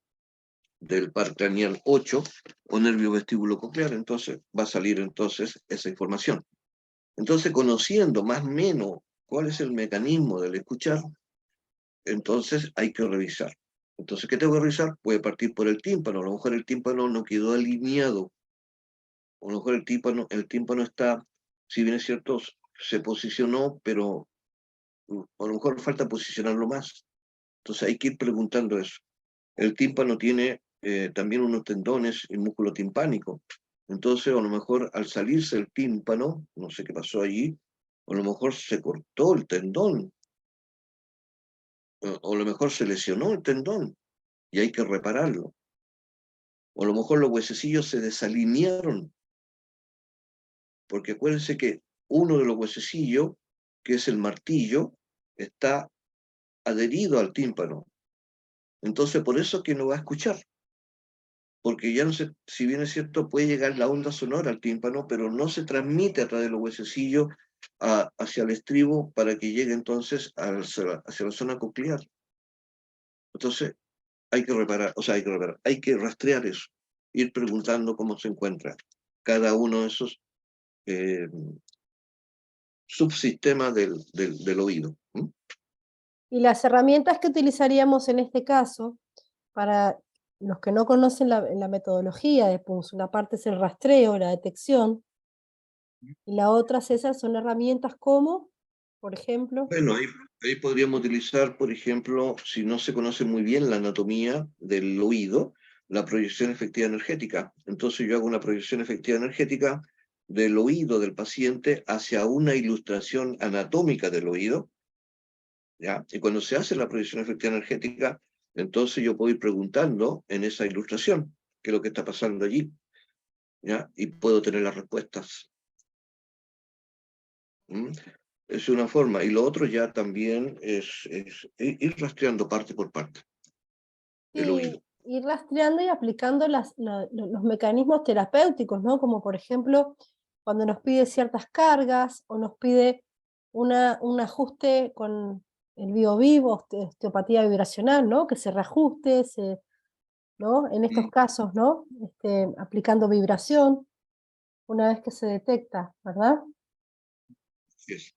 del par craneal 8 o nervio vestíbulo coclear. Entonces va a salir entonces esa información. Entonces, conociendo más o menos cuál es el mecanismo del escuchar, entonces hay que revisar. Entonces, ¿qué tengo que revisar? Puede partir por el tímpano. A lo mejor el tímpano no quedó alineado. O a lo mejor el tímpano está, si bien es cierto, se posicionó, pero a lo mejor falta posicionarlo más. Entonces hay que ir preguntando eso. El tímpano tiene también unos tendones y músculo timpánico. Entonces, a lo mejor al salirse el tímpano, no sé qué pasó allí, a lo mejor se cortó el tendón, o a lo mejor se lesionó el tendón y hay que repararlo. O a lo mejor los huesecillos se desalinearon, porque acuérdense que uno de los huesecillos, que es el martillo, está adherido al tímpano. Entonces, por eso que no va a escuchar. Porque ya no se, si bien es cierto, puede llegar la onda sonora al tímpano, pero no se transmite a través de los huesecillos hacia el estribo para que llegue entonces hacia la zona coclear. Entonces, hay que reparar, o sea, hay que rastrear eso, ir preguntando cómo se encuentra cada uno de esos subsistemas del oído. Y las herramientas que utilizaríamos en este caso, para los que no conocen la metodología de PUMS, una parte es el rastreo, la detección, y la otra, César, son herramientas como, por ejemplo. Bueno, ahí podríamos utilizar, por ejemplo, si no se conoce muy bien la anatomía del oído, la proyección efectiva energética. Entonces yo hago una proyección efectiva energética del oído del paciente hacia una ilustración anatómica del oído, ¿ya? Y cuando se hace la proyección efectiva energética, entonces yo puedo ir preguntando en esa ilustración qué es lo que está pasando allí, ¿ya? Y puedo tener las respuestas. ¿Mm? Es una forma. Y lo otro ya también es ir rastreando parte por parte el Sí, oído. ir rastreando y aplicando los mecanismos terapéuticos, ¿no? Como por ejemplo, cuando nos pide ciertas cargas o nos pide un ajuste con el biovivo, osteopatía vibracional, ¿no? Que se reajuste, ¿no? En estos casos, ¿no? Aplicando vibración una vez que se detecta, ¿verdad? Sí. Eh,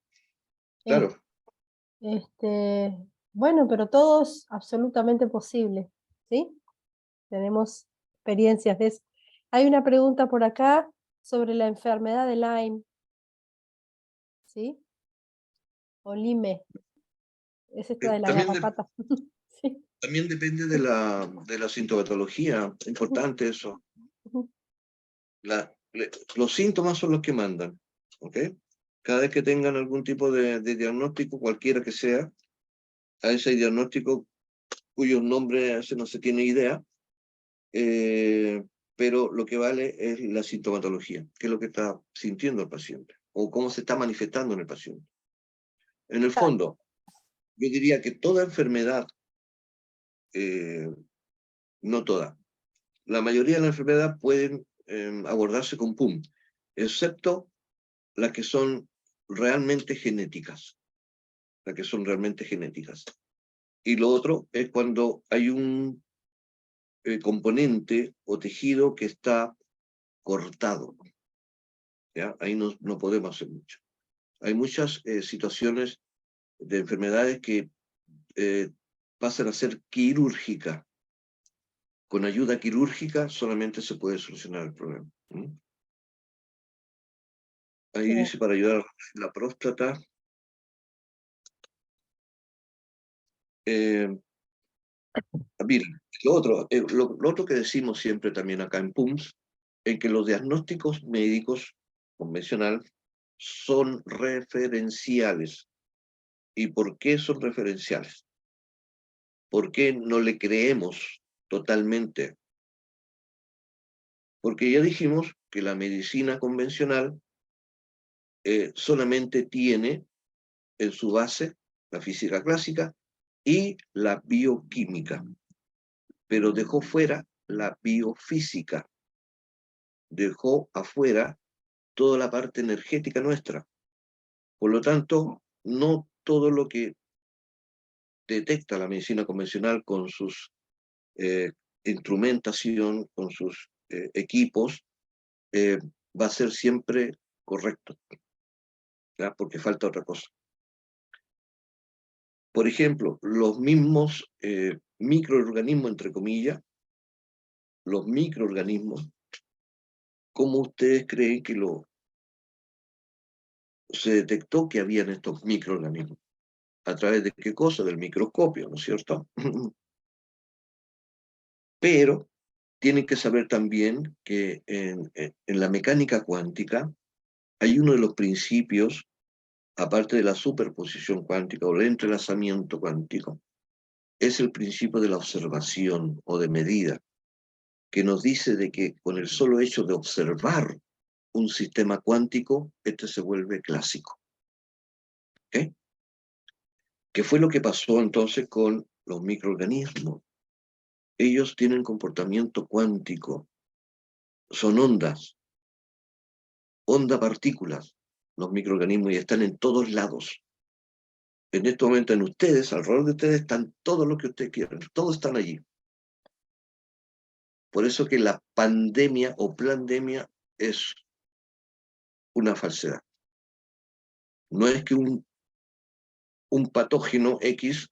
Claro. bueno, pero todo es absolutamente posible, ¿sí? Tenemos experiencias de eso. Hay una pregunta por acá sobre la enfermedad de Lyme, ¿sí? O Lyme, es esta de la También, garrapata. Sí. también depende de la sintomatología, importante eso. Ujú. Los síntomas son los que mandan, ¿ok? Cada vez que tengan algún tipo de diagnóstico, cualquiera que sea, a ese diagnóstico cuyos nombres no se tiene idea, eh, pero lo que vale es la sintomatología, qué es lo que está sintiendo el paciente, o cómo se está manifestando en el paciente. En el Ah, fondo, yo diría que toda enfermedad, eh, no toda, la mayoría de las enfermedades pueden abordarse con PUM, excepto las que son realmente genéticas, las que son realmente genéticas. Y lo otro es cuando hay un componente o tejido que está cortado, ¿ya? Ahí no podemos hacer mucho. Hay muchas situaciones de enfermedades que eh, pasan a ser quirúrgicas. Con ayuda quirúrgica solamente se puede solucionar el problema. Ahí bien. dice para ayudar a la próstata. Eh, Miren, lo otro que decimos siempre también acá en PUMS, es que los diagnósticos médicos convencionales son referenciales. ¿Y por qué son referenciales? ¿Por qué no le creemos totalmente? Porque ya dijimos que la medicina convencional solamente tiene en su base la física clásica y la bioquímica, pero dejó fuera la biofísica, dejó afuera toda la parte energética nuestra. Por lo tanto, no todo lo que detecta la medicina convencional con sus eh, instrumentación, con sus equipos, eh, va a ser siempre correcto, ¿ya? Porque falta otra cosa. Por ejemplo, los mismos microorganismos, entre comillas, los microorganismos, ¿cómo ustedes creen que se detectó que habían estos microorganismos? ¿A través de qué cosa? Del microscopio, ¿no es cierto? Pero tienen que saber también que en la mecánica cuántica hay uno de los principios, aparte de la superposición cuántica o el entrelazamiento cuántico, es el principio de la observación o de medida, que nos dice de que con el solo hecho de observar un sistema cuántico, este se vuelve clásico. ¿Okay? ¿Qué fue lo que pasó entonces con los microorganismos? Ellos tienen comportamiento cuántico, son onda partículas, los microorganismos, y están en todos lados. En este momento en ustedes, alrededor de ustedes, están todo lo que ustedes quieran, todos están allí. Por eso que la pandemia o plandemia es una falsedad. No es que un patógeno X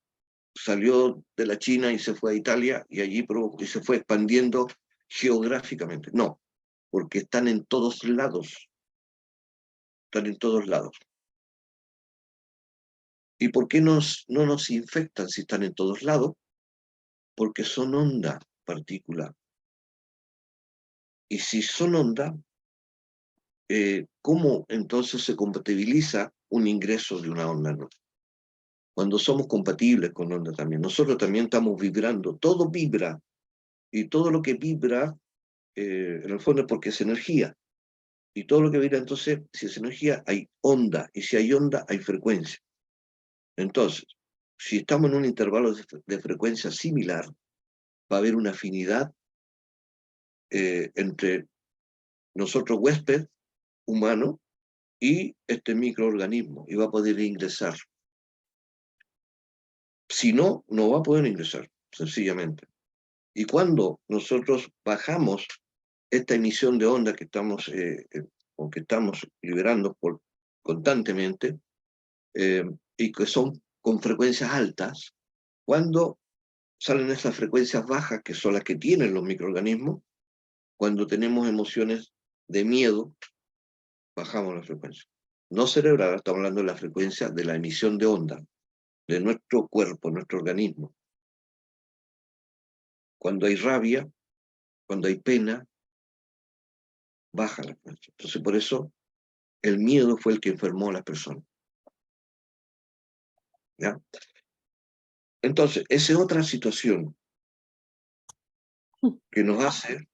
salió de la China y se fue a Italia y allí y se fue expandiendo geográficamente. No, porque están en todos lados. Están en todos lados. ¿Y por qué no nos infectan si están en todos lados? Porque son onda, partícula. Y si son onda, ¿cómo entonces se compatibiliza un ingreso de una onda? ¿No? Cuando somos compatibles con onda también. Nosotros también estamos vibrando, todo vibra, y todo lo que vibra, en el fondo es porque es energía. Y todo lo que vibra, entonces, si es energía, hay onda, y si hay onda, hay frecuencia. Entonces, si estamos en un intervalo de frecuencia similar, va a haber una afinidad entre nosotros, huésped humano, y este microorganismo, y va a poder ingresar. Si no, no va a poder ingresar, sencillamente. Y cuando nosotros bajamos esta emisión de onda que estamos, o que estamos liberando constantemente, y que son con frecuencias altas, cuando salen esas frecuencias bajas, que son las que tienen los microorganismos, cuando tenemos emociones de miedo, bajamos la frecuencia. No cerebral, estamos hablando de la frecuencia de la emisión de onda, de nuestro cuerpo, nuestro organismo. Cuando hay rabia, cuando hay pena, baja la frecuencia. Entonces, por eso, el miedo fue el que enfermó a las personas. ¿Ya? Entonces, esa es otra situación que nos hace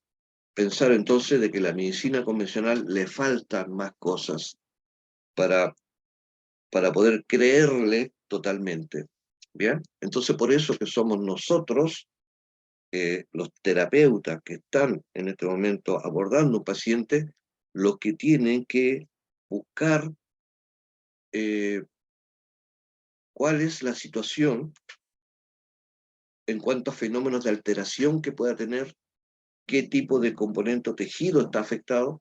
pensar entonces de que la medicina convencional le faltan más cosas para poder creerle totalmente. ¿Bien? Entonces, por eso que somos nosotros, los terapeutas que están en este momento abordando un paciente, los que tienen que buscar cuál es la situación en cuanto a fenómenos de alteración que pueda tener, qué tipo de componente o tejido está afectado,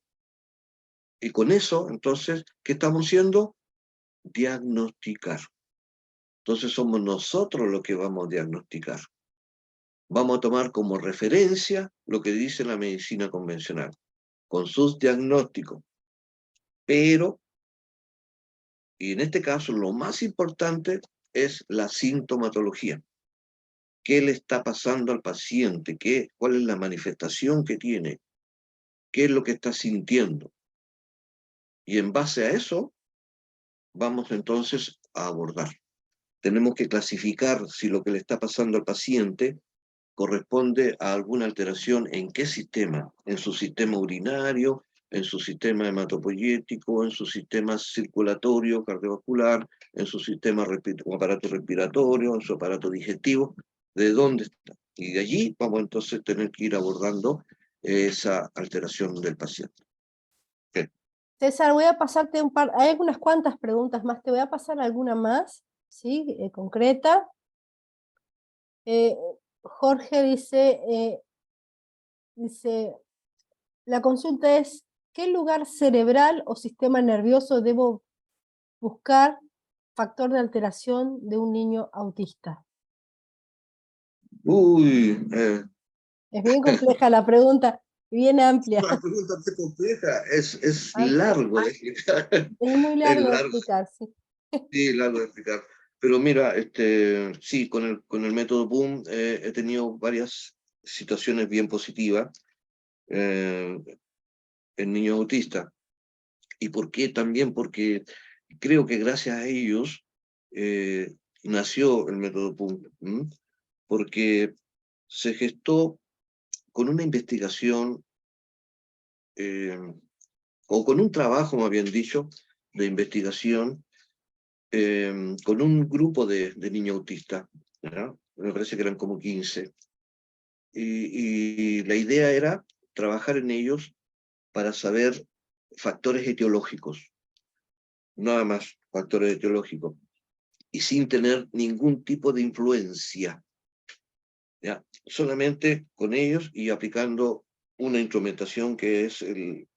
y con eso, entonces, ¿qué estamos haciendo? Diagnosticar. Entonces somos nosotros los que vamos a diagnosticar. Vamos a tomar como referencia lo que dice la medicina convencional, con sus diagnósticos. Pero, y en este caso, lo más importante es la sintomatología. ¿Qué le está pasando al paciente? ¿Cuál es la manifestación que tiene? ¿Qué es lo que está sintiendo? Y en base a eso, vamos entonces a abordar. Tenemos que clasificar si lo que le está pasando al paciente corresponde a alguna alteración en qué sistema, en su sistema urinario, en su sistema hematopoyético, en su sistema circulatorio, cardiovascular, en su sistema aparato respiratorio, en su aparato digestivo, de dónde está. Y de allí vamos entonces a tener que ir abordando esa alteración del paciente. Bien. César, voy a pasarte hay unas cuantas preguntas más, te voy a pasar alguna más, ¿sí? Concreta. Jorge dice, la consulta es, ¿qué lugar cerebral o sistema nervioso debo buscar factor de alteración de un niño autista? Uy, Es bien compleja la pregunta, bien amplia. una pregunta muy compleja, es Amplia. largo de explicar, Es muy es largo de largo, explicar, sí. sí, largo de explicar. Pero mira, sí, con el método Boom he tenido varias situaciones bien positivas eh, en niños autistas. ¿Y por qué? También porque creo que gracias a ellos eh, nació el método Boom, porque se gestó con una investigación eh, o con un trabajo, más bien dicho, de investigación con un grupo de niños autistas, ¿verdad? Me parece que eran como 15, y la idea era trabajar en ellos para saber factores etiológicos, nada más factores etiológicos, y sin tener ningún tipo de influencia, ¿ya? Solamente con ellos y aplicando una instrumentación que es el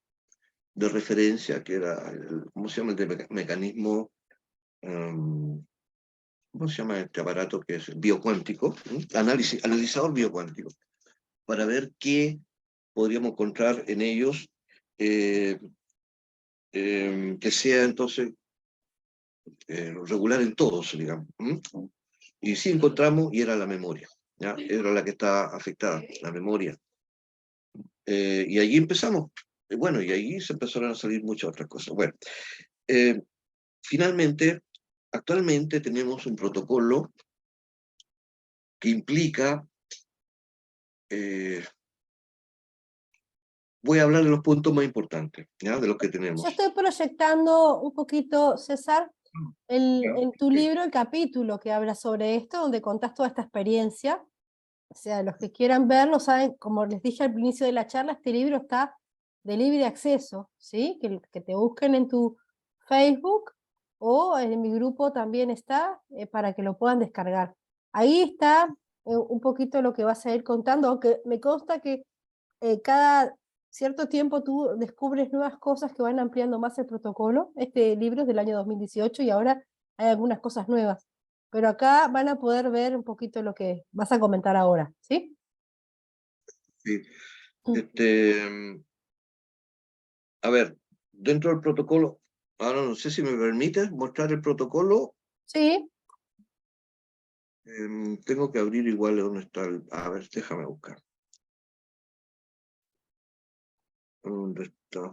de referencia, que era, ¿cómo se llama? El de mecanismo, ¿cómo se llama este aparato que es biocuántico? Analizador biocuántico, para ver qué podríamos encontrar en ellos eh, que sea entonces regular en todos, digamos. Y sí encontramos, y era la memoria, ¿ya? Era la que estaba afectada, la memoria. Y allí empezamos. Bueno, y ahí se empezaron a salir muchas otras cosas. Bueno, eh, finalmente, actualmente tenemos un protocolo que implica, voy a hablar de los puntos más importantes, ¿ya? De los que Yo tenemos. estoy proyectando un poquito, César, ¿Ya? en tu Sí. libro el capítulo que habla sobre esto, donde contás toda esta experiencia. O sea, los que quieran verlo saben, como les dije al inicio de la charla, este libro está de libre acceso, ¿sí? Que te busquen en tu Facebook o en mi grupo también está para que lo puedan descargar. Ahí está un poquito lo que vas a ir contando, aunque me consta que cada cierto tiempo tú descubres nuevas cosas que van ampliando más el protocolo. Este libro es del año 2018 y ahora hay algunas cosas nuevas. Pero acá van a poder ver un poquito lo que vas a comentar ahora, ¿sí? Sí. A ver, dentro del protocolo, ahora no sé si me permites mostrar el protocolo. Sí. Tengo que abrir igual donde está a ver, déjame buscar. ¿Dónde está?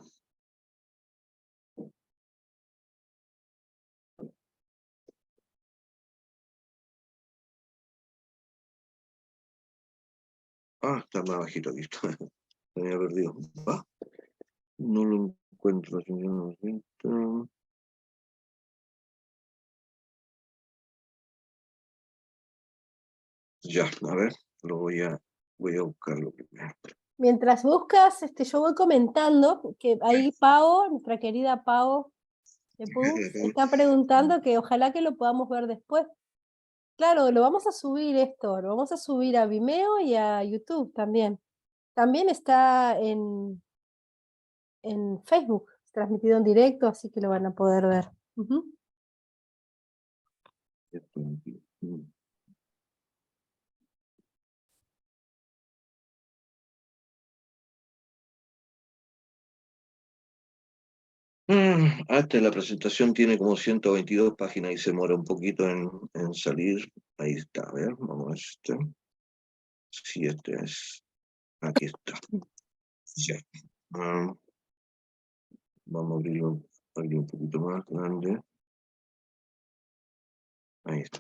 Ah, está más bajito aquí. Me había perdido. Ah, no lo encuentro. Ya, a ver, voy a buscarlo primero. Mientras buscas, yo voy comentando que ahí Pau, nuestra querida Pau de Pus, está preguntando que ojalá que lo podamos ver después. Claro, lo vamos a subir esto, lo vamos a subir a Vimeo y a YouTube también. También está en Facebook, transmitido en directo, así que lo van a poder ver. Ujú. La presentación tiene como 122 páginas y se demora un poquito en salir. Ahí está, a ver, vamos a ver si este es. Aquí está. Ya. Ah, vamos a abrirlo un poquito más grande. Ahí está.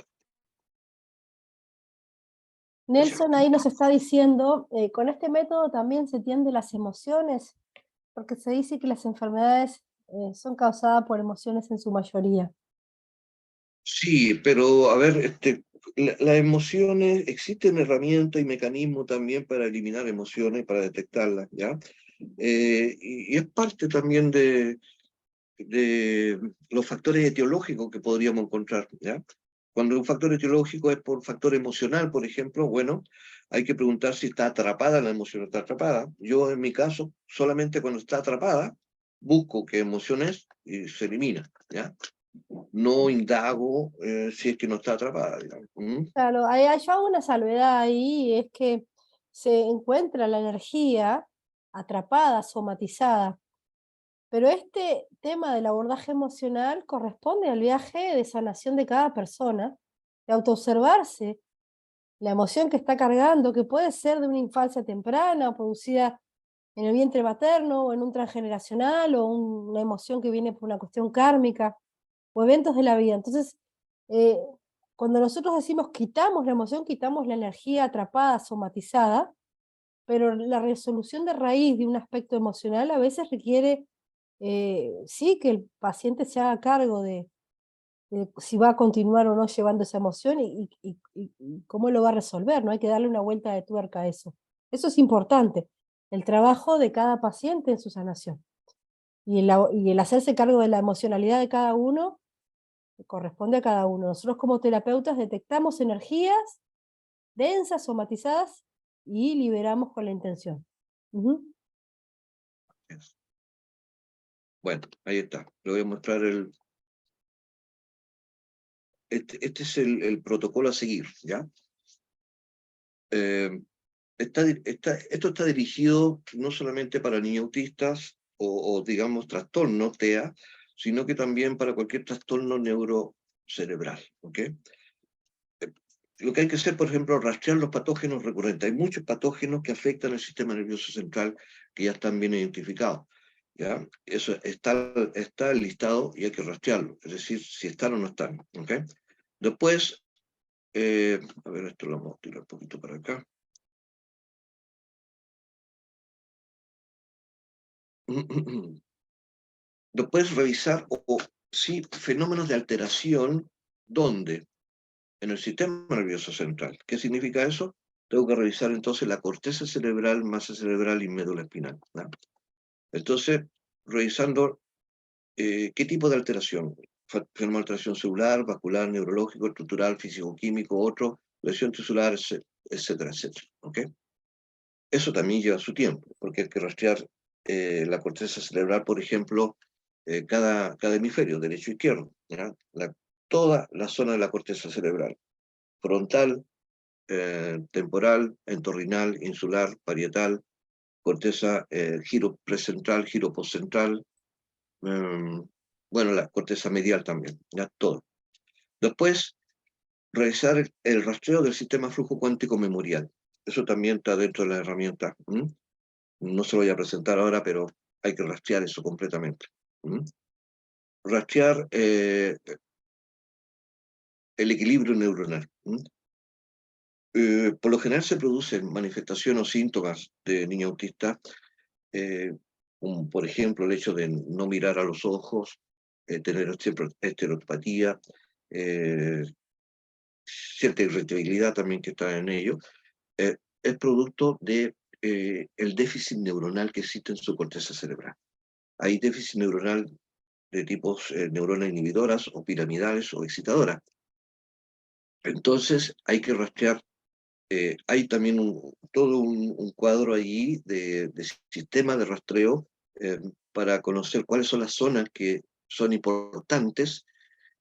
Nelson ahí nos está diciendo, con este método también se entienden las emociones, porque se dice que las enfermedades son causadas por emociones en su mayoría. Sí, pero a ver, las emociones, existen herramientas y mecanismos también para eliminar emociones, para detectarlas, ¿ya? Y es parte también de los factores etiológicos que podríamos encontrar, ¿ya? Cuando un factor etiológico es por factor emocional, por ejemplo, bueno, hay que preguntar si está atrapada la emoción o está atrapada. Yo, en mi caso, solamente cuando está atrapada, busco qué emoción es y se elimina, ¿ya? No indago si es que no está atrapada, digamos. ¿Mm? Claro, yo hago una salvedad ahí, es que se encuentra la energía atrapada, somatizada, pero este tema del abordaje emocional corresponde al viaje de sanación de cada persona, de autoobservarse la emoción que está cargando, que puede ser de una infancia temprana, producida en el vientre materno, o en un transgeneracional, o una emoción que viene por una cuestión kármica, o eventos de la vida. Entonces, eh, cuando nosotros decimos quitamos la emoción, quitamos la energía atrapada, somatizada, pero la resolución de raíz de un aspecto emocional a veces requiere, sí, que el paciente se haga cargo de si va a continuar o no llevando esa emoción y cómo lo va a resolver, ¿no? Hay que darle una vuelta de tuerca a eso. Eso es importante, el trabajo de cada paciente en su sanación. Y el hacerse cargo de la emocionalidad de cada uno corresponde a cada uno. Nosotros como terapeutas detectamos energías densas, somatizadas y liberamos con la intención. Ujú. Bueno, ahí está. Le voy a mostrar este es el protocolo a seguir, ¿ya? Esto está dirigido no solamente para niños autistas o digamos, trastornos TEA, sino que también para cualquier trastorno neurocerebral, ¿ok? Lo que hay que hacer, por ejemplo, es rastrear los patógenos recurrentes. Hay muchos patógenos que afectan el sistema nervioso central que ya están bien identificados, ¿ya? Eso está listado y hay que rastrearlo, es decir, si están o no están, ¿ok? Después, a ver, esto lo vamos a tirar un poquito para acá. Después revisar sí, fenómenos de alteración, ¿dónde? En el sistema nervioso central. ¿Qué significa eso? Tengo que revisar entonces la corteza cerebral, masa cerebral y médula espinal, ¿no? Entonces, revisando qué tipo de alteración, fenómeno de alteración celular, vascular, neurológico, estructural, físico-químico, otro, lesión tisular, etcétera, etcétera. ¿Ok? Eso también lleva su tiempo, porque hay que rastrear la corteza cerebral, por ejemplo, cada hemisferio, derecho e izquierdo, ¿ya? Toda la zona de la corteza cerebral, frontal, temporal, entorrinal, insular, parietal, corteza giro precentral, giro postcentral, bueno, la corteza medial también, ya todo. Después, realizar el rastreo del sistema flujo cuántico memorial. Eso también está dentro de la herramienta. No se lo voy a presentar ahora, pero hay que rastrear eso completamente. Rastrear el equilibrio neuronal. Por lo general se producen manifestaciones o síntomas de niño autista, como por ejemplo el hecho de no mirar a los ojos, tener estereotipatía, cierta irritabilidad también que está en ello, es producto de el déficit neuronal que existe en su corteza cerebral. Hay déficit neuronal de tipos neuronas inhibidoras o piramidales o excitadoras. Entonces hay que rastrear, hay también todo un cuadro allí de sistema de rastreo para conocer cuáles son las zonas que son importantes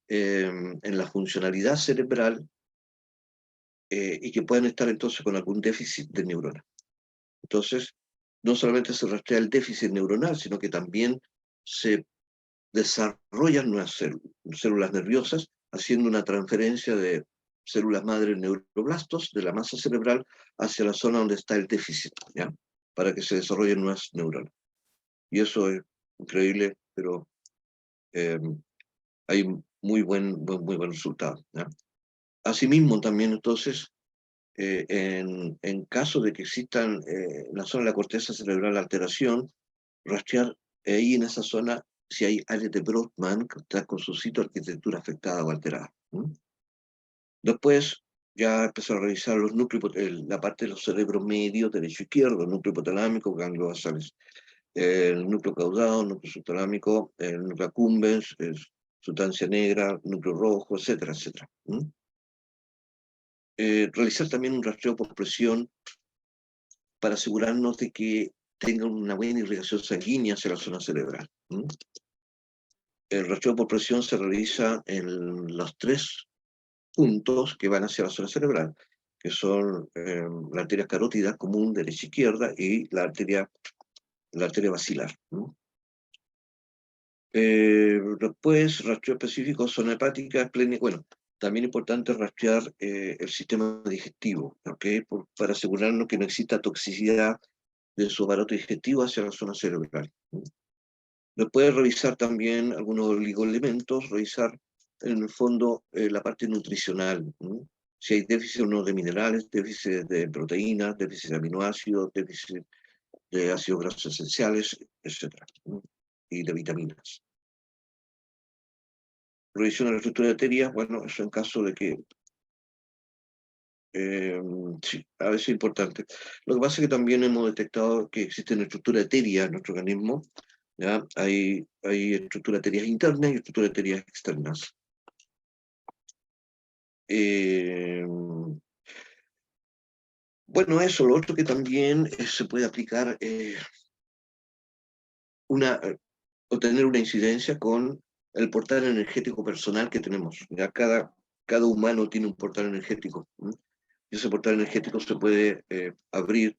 en la funcionalidad cerebral y que pueden estar entonces con algún déficit de neurona. Entonces, no solamente se rastrea el déficit neuronal, sino que también se desarrollan nuevas células nerviosas, haciendo una transferencia de células madre neuroblastos de la masa cerebral hacia la zona donde está el déficit, ¿ya? Para que se desarrollen nuevas neuronas. Y eso es increíble, pero hay muy buen resultado, ¿ya? Asimismo, también entonces, en caso de que existan en la zona de la corteza cerebral alteración, rastrear ahí en esa zona si hay áreas de Brodmann que están con su sitio de arquitectura afectada o alterada. Después ya empezar a revisar los núcleos, la parte de los cerebros medios, derecho e izquierdo, el núcleo hipotalámico, ganglios basales, el núcleo caudado, el núcleo subtalámico, el núcleo accumbens, sustancia negra, núcleo rojo, etcétera, etcétera. Realizar también un rastreo por presión para asegurarnos de que tengan una buena irrigación sanguínea hacia la zona cerebral. El rastreo por presión se realiza en los 3 puntos que van hacia la zona cerebral, que son la arteria carótida común derecha e izquierda y la arteria basilar. Después, rastreo específico, zona hepática, bueno, también importante rastrear el sistema digestivo, ¿okay? Para asegurarnos que no exista toxicidad de su aparato digestivo hacia la zona cerebral. Después revisar también algunos oligoelementos, revisar en el fondo la parte nutricional, si hay déficit o no de minerales, déficit de proteínas, déficit de aminoácidos, déficit de ácidos grasos esenciales, etc. Y de vitaminas. Revisión de la estructura de arterias, bueno, eso en caso de que sí, a veces es importante. Lo que pasa es que también hemos detectado que existen estructuras etérias en nuestro organismo. ¿Ya? Hay estructuras etérias internas y estructuras etérias externas. Bueno, eso, lo otro que también se puede aplicar o tener una incidencia con el portal energético personal que tenemos. Ya cada humano tiene un portal energético. Y ese portal energético se puede abrir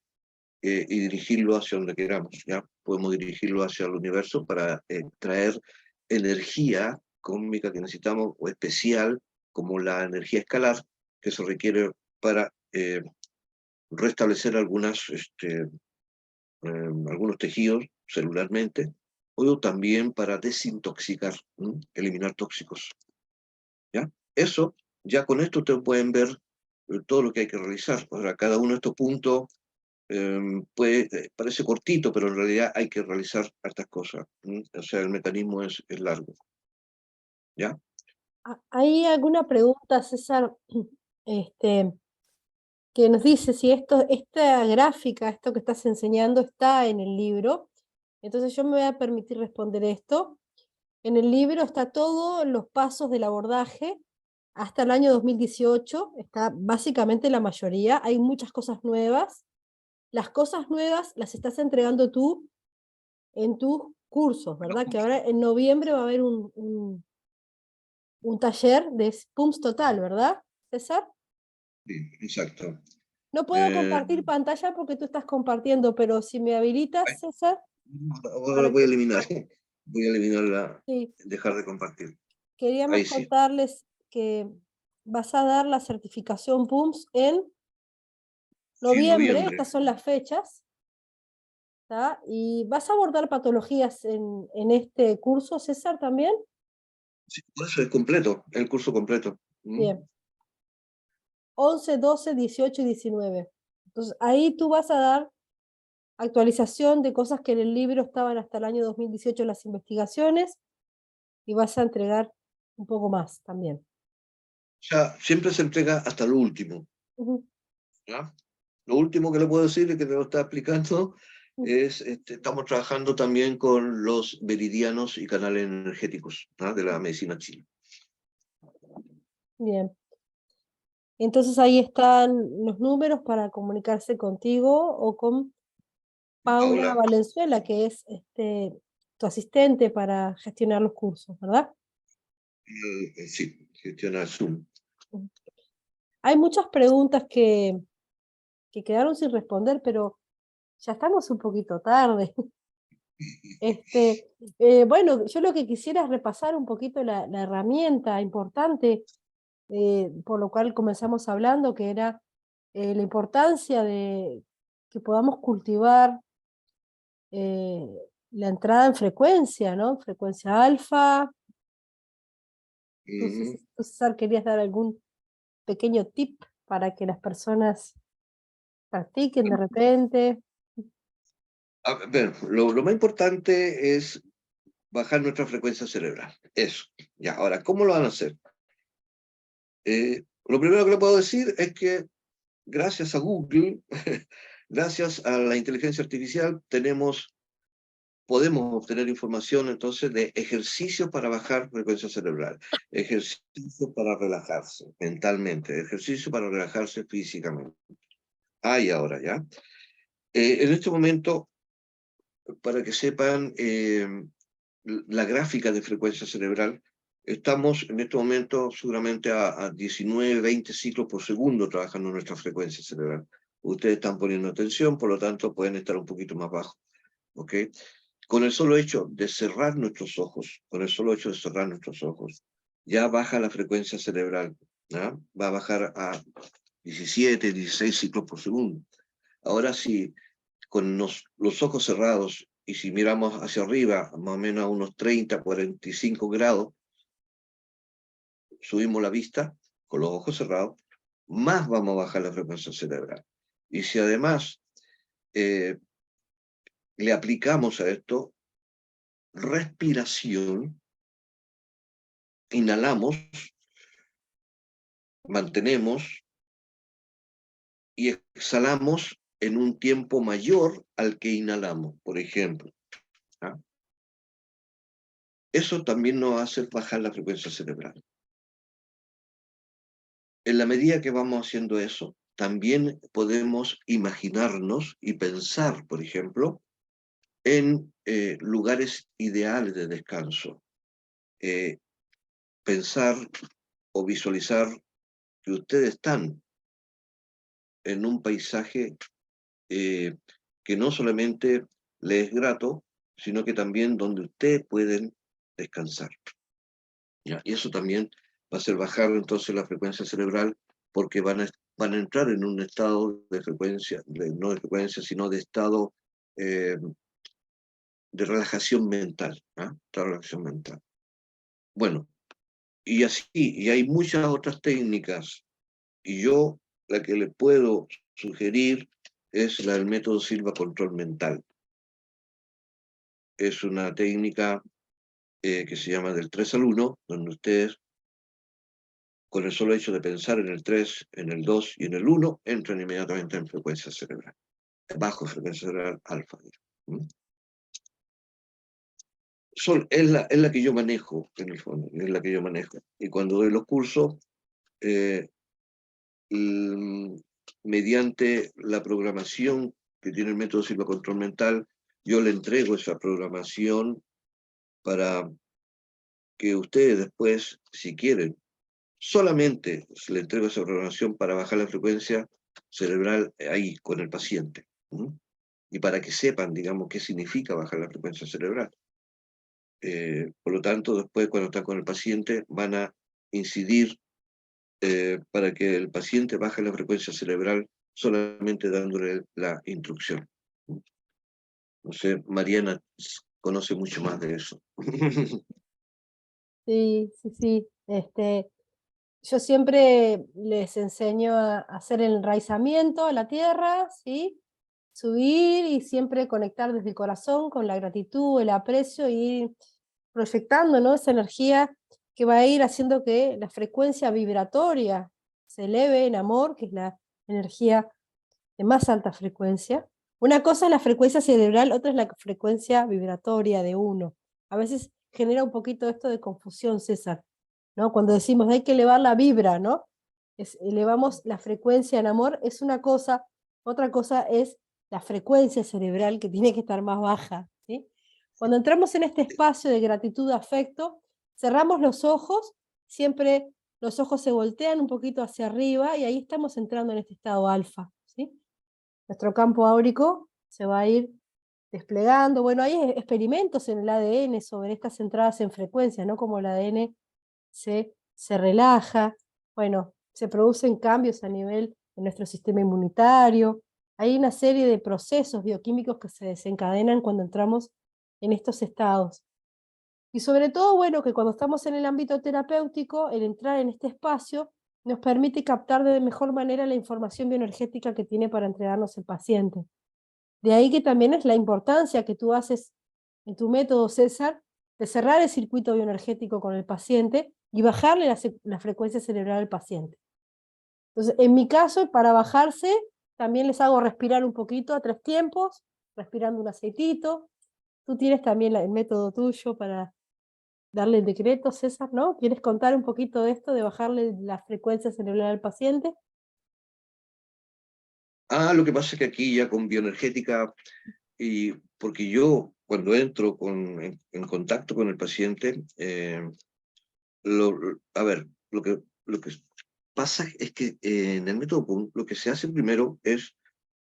y dirigirlo hacia donde queramos. ¿Ya? Podemos dirigirlo hacia el universo para traer energía cósmica que necesitamos o especial, como la energía escalar, que se requiere para restablecer algunos tejidos celularmente, o también para desintoxicar, eliminar tóxicos. ¿Ya? Eso, ya con esto ustedes pueden ver todo lo que hay que realizar. Ahora, cada uno de estos puntos parece cortito, pero en realidad hay que realizar estas cosas. O sea, el mecanismo es largo. ¿Ya? ¿Hay alguna pregunta, César, que nos dice si esta gráfica, esto que estás enseñando, está en el libro? Entonces yo me voy a permitir responder esto. En el libro está todos los pasos del abordaje hasta el año 2018, está básicamente la mayoría, hay muchas cosas nuevas. Las cosas nuevas las estás entregando tú en tus cursos, ¿verdad? Que ahora en noviembre va a haber un taller de PUMS Total, ¿verdad, César? Sí, exacto. No puedo Eh, compartir pantalla porque tú estás compartiendo, pero si me habilitas, César, Ahora para voy a que eliminar, voy a eliminar sí, dejar de compartir. queríamos Ahí sí. contarles que vas a dar la certificación PUMS en Sí, en noviembre, noviembre. estas son las fechas, ¿tá? Y vas a abordar patologías en este curso, César, también. Sí, por eso es completo, el curso completo. ¿Mm? Bien, 11, 12, 18 y 19. Entonces, ahí tú vas a dar actualización de cosas que en el libro estaban hasta el año 2018 las investigaciones y vas a entregar un poco más también. O sea, siempre se entrega hasta lo último. Ujú, ¿Ya? Lo último que le puedo decir, y que te lo está explicando, ujú. es, estamos trabajando también con los meridianos y canales energéticos, ¿no?, de la medicina china. Bien. Entonces ahí están los números para comunicarse contigo o con Paula Paula, Valenzuela, que es tu asistente para gestionar los cursos, ¿verdad? sí, gestiona Zoom. Ujú. Hay muchas preguntas que quedaron sin responder, pero ya estamos un poquito tarde. Bueno, yo lo que quisiera es repasar un poquito la herramienta importante, por lo cual comenzamos hablando, que era la importancia de que podamos cultivar eh, la entrada en frecuencia, ¿no? Frecuencia alfa. Ujú. Tú, César, querías dar algún pequeño tip para que las personas practiquen de repente. A ver, lo más importante es bajar nuestra frecuencia cerebral. Eso. Ya, ahora, ¿cómo lo van a hacer? Lo primero que le puedo decir es que gracias a Google, gracias a la inteligencia artificial, podemos obtener información entonces de ejercicios para bajar frecuencia cerebral, ejercicios para relajarse mentalmente, ejercicios para relajarse físicamente. Y ahora ya. En este momento, para que sepan, la gráfica de frecuencia cerebral, estamos en este momento seguramente a 19, 20 ciclos por segundo trabajando nuestra frecuencia cerebral. Ustedes están poniendo atención, por lo tanto pueden estar un poquito más bajo. ¿Ok? Con el solo hecho de cerrar nuestros ojos, con el solo hecho de cerrar nuestros ojos, ya baja la frecuencia cerebral, ¿no? Va a bajar a 17, 16 ciclos por segundo. Ahora sí, con los ojos cerrados, y si miramos hacia arriba, más o menos a unos 30, 45 grados, subimos la vista con los ojos cerrados, más vamos a bajar la frecuencia cerebral. Y si además eh, le aplicamos a esto respiración, inhalamos, mantenemos y exhalamos en un tiempo mayor al que inhalamos, por ejemplo. ¿Ah? Eso también nos hace bajar la frecuencia cerebral. En la medida que vamos haciendo eso, también podemos imaginarnos y pensar, por ejemplo, en lugares ideales de descanso. Eh, Pensar o visualizar que ustedes están en un paisaje eh, que no solamente les es grato, sino que también donde ustedes pueden descansar. ¿Ya? Y eso también va a hacer bajar entonces la frecuencia cerebral porque van a entrar en un estado de frecuencia, no de frecuencia, sino de estado eh, de relajación mental. ¿Ah? De relajación mental. Bueno, y así, y hay muchas otras técnicas, y yo la que le puedo sugerir es la del método Silva Control Mental. Es una técnica que se llama del 3 al 1, donde ustedes con el solo hecho de pensar en el 3, en el 2 y en el 1, entran inmediatamente en frecuencia cerebral, bajo frecuencia cerebral alfa. ¿Mm? Es la que yo manejo, en el fondo, es la que yo manejo. Y cuando doy los cursos, eh, mediante la programación que tiene el método ciclocontrol mental, yo le entrego esa programación para que ustedes después, si quieren, solamente le entrego esa programación para bajar la frecuencia cerebral ahí, con el paciente. Y para que sepan, digamos, qué significa bajar la frecuencia cerebral. Por lo tanto, después, cuando están con el paciente, van a incidir para que el paciente baje la frecuencia cerebral solamente dándole la instrucción. No sé, Mariana conoce mucho más de eso. Sí, sí, sí. Yo siempre les enseño a hacer el enraizamiento a la tierra, ¿sí? Subir y siempre conectar desde el corazón con la gratitud, el aprecio y ir proyectando, ¿no? Esa energía que va a ir haciendo que la frecuencia vibratoria se eleve en amor, que es la energía de más alta frecuencia. Una cosa es la frecuencia cerebral, otra es la frecuencia vibratoria de uno. A veces genera un poquito esto de confusión, César, ¿no? Cuando decimos hay que elevar la vibra, ¿no? Elevamos la frecuencia en amor, es una cosa, otra cosa es la frecuencia cerebral que tiene que estar más baja, ¿sí? Cuando entramos en este espacio de gratitud, afecto, cerramos los ojos, siempre los ojos se voltean un poquito hacia arriba y ahí estamos entrando en este estado alfa, ¿sí? Nuestro campo áurico se va a ir desplegando. Bueno, hay experimentos en el ADN sobre estas entradas en frecuencia, ¿no? Como el ADN se relaja, bueno, se producen cambios a nivel de nuestro sistema inmunitario. Hay una serie de procesos bioquímicos que se desencadenan cuando entramos en estos estados. Y sobre todo, bueno, que cuando estamos en el ámbito terapéutico, el entrar en este espacio nos permite captar de mejor manera la información bioenergética que tiene para entregarnos el paciente. De ahí que también es la importancia que tú haces en tu método, César, de cerrar el circuito bioenergético con el paciente y bajarle la frecuencia cerebral al paciente. Entonces, en mi caso, para bajarse, también les hago respirar un poquito a 3 tiempos, respirando un aceitito. Tú tienes también el método tuyo para darle el decreto, César, ¿no? ¿Quieres contar un poquito de esto, de bajarle la frecuencia cerebral al paciente? Lo que pasa es que aquí ya con bioenergética, y porque yo cuando entro en contacto con el paciente, a ver, lo que pasa es que en el método PUM lo que se hace primero es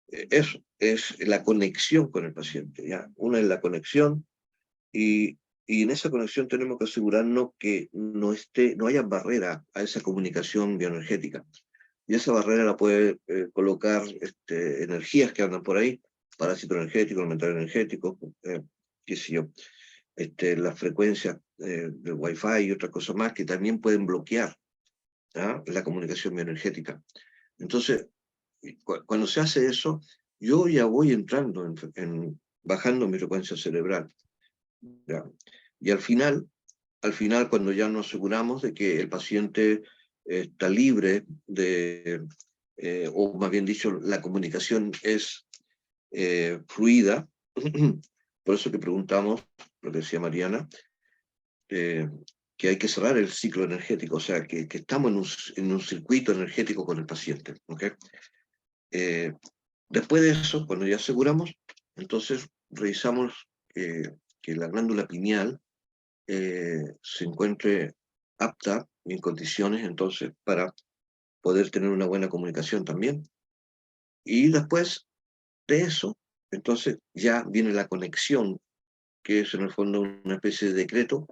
eso, es la conexión con el paciente, ¿ya? Una es la conexión y en esa conexión tenemos que asegurarnos que no haya barrera a esa comunicación bioenergética. Y esa barrera la puede colocar energías que andan por ahí, parásito energético, mental energético, qué sé yo, las frecuencias del Wi-Fi y otras cosas más que también pueden bloquear, ¿ya?, la comunicación bioenergética. Entonces, cuando se hace eso, yo ya voy entrando bajando mi frecuencia cerebral, ¿ya? Y al final, cuando ya nos aseguramos de que el paciente está libre o más bien dicho, la comunicación es fluida, por eso que preguntamos, lo que decía Mariana, eh, que hay que cerrar el ciclo energético, o sea, que estamos en un circuito energético con el paciente. ¿Okay? Después de eso, cuando ya aseguramos, entonces revisamos que la glándula pineal se encuentre apta y en condiciones entonces para poder tener una buena comunicación también. Y después de eso, entonces ya viene la conexión, que es en el fondo una especie de decreto,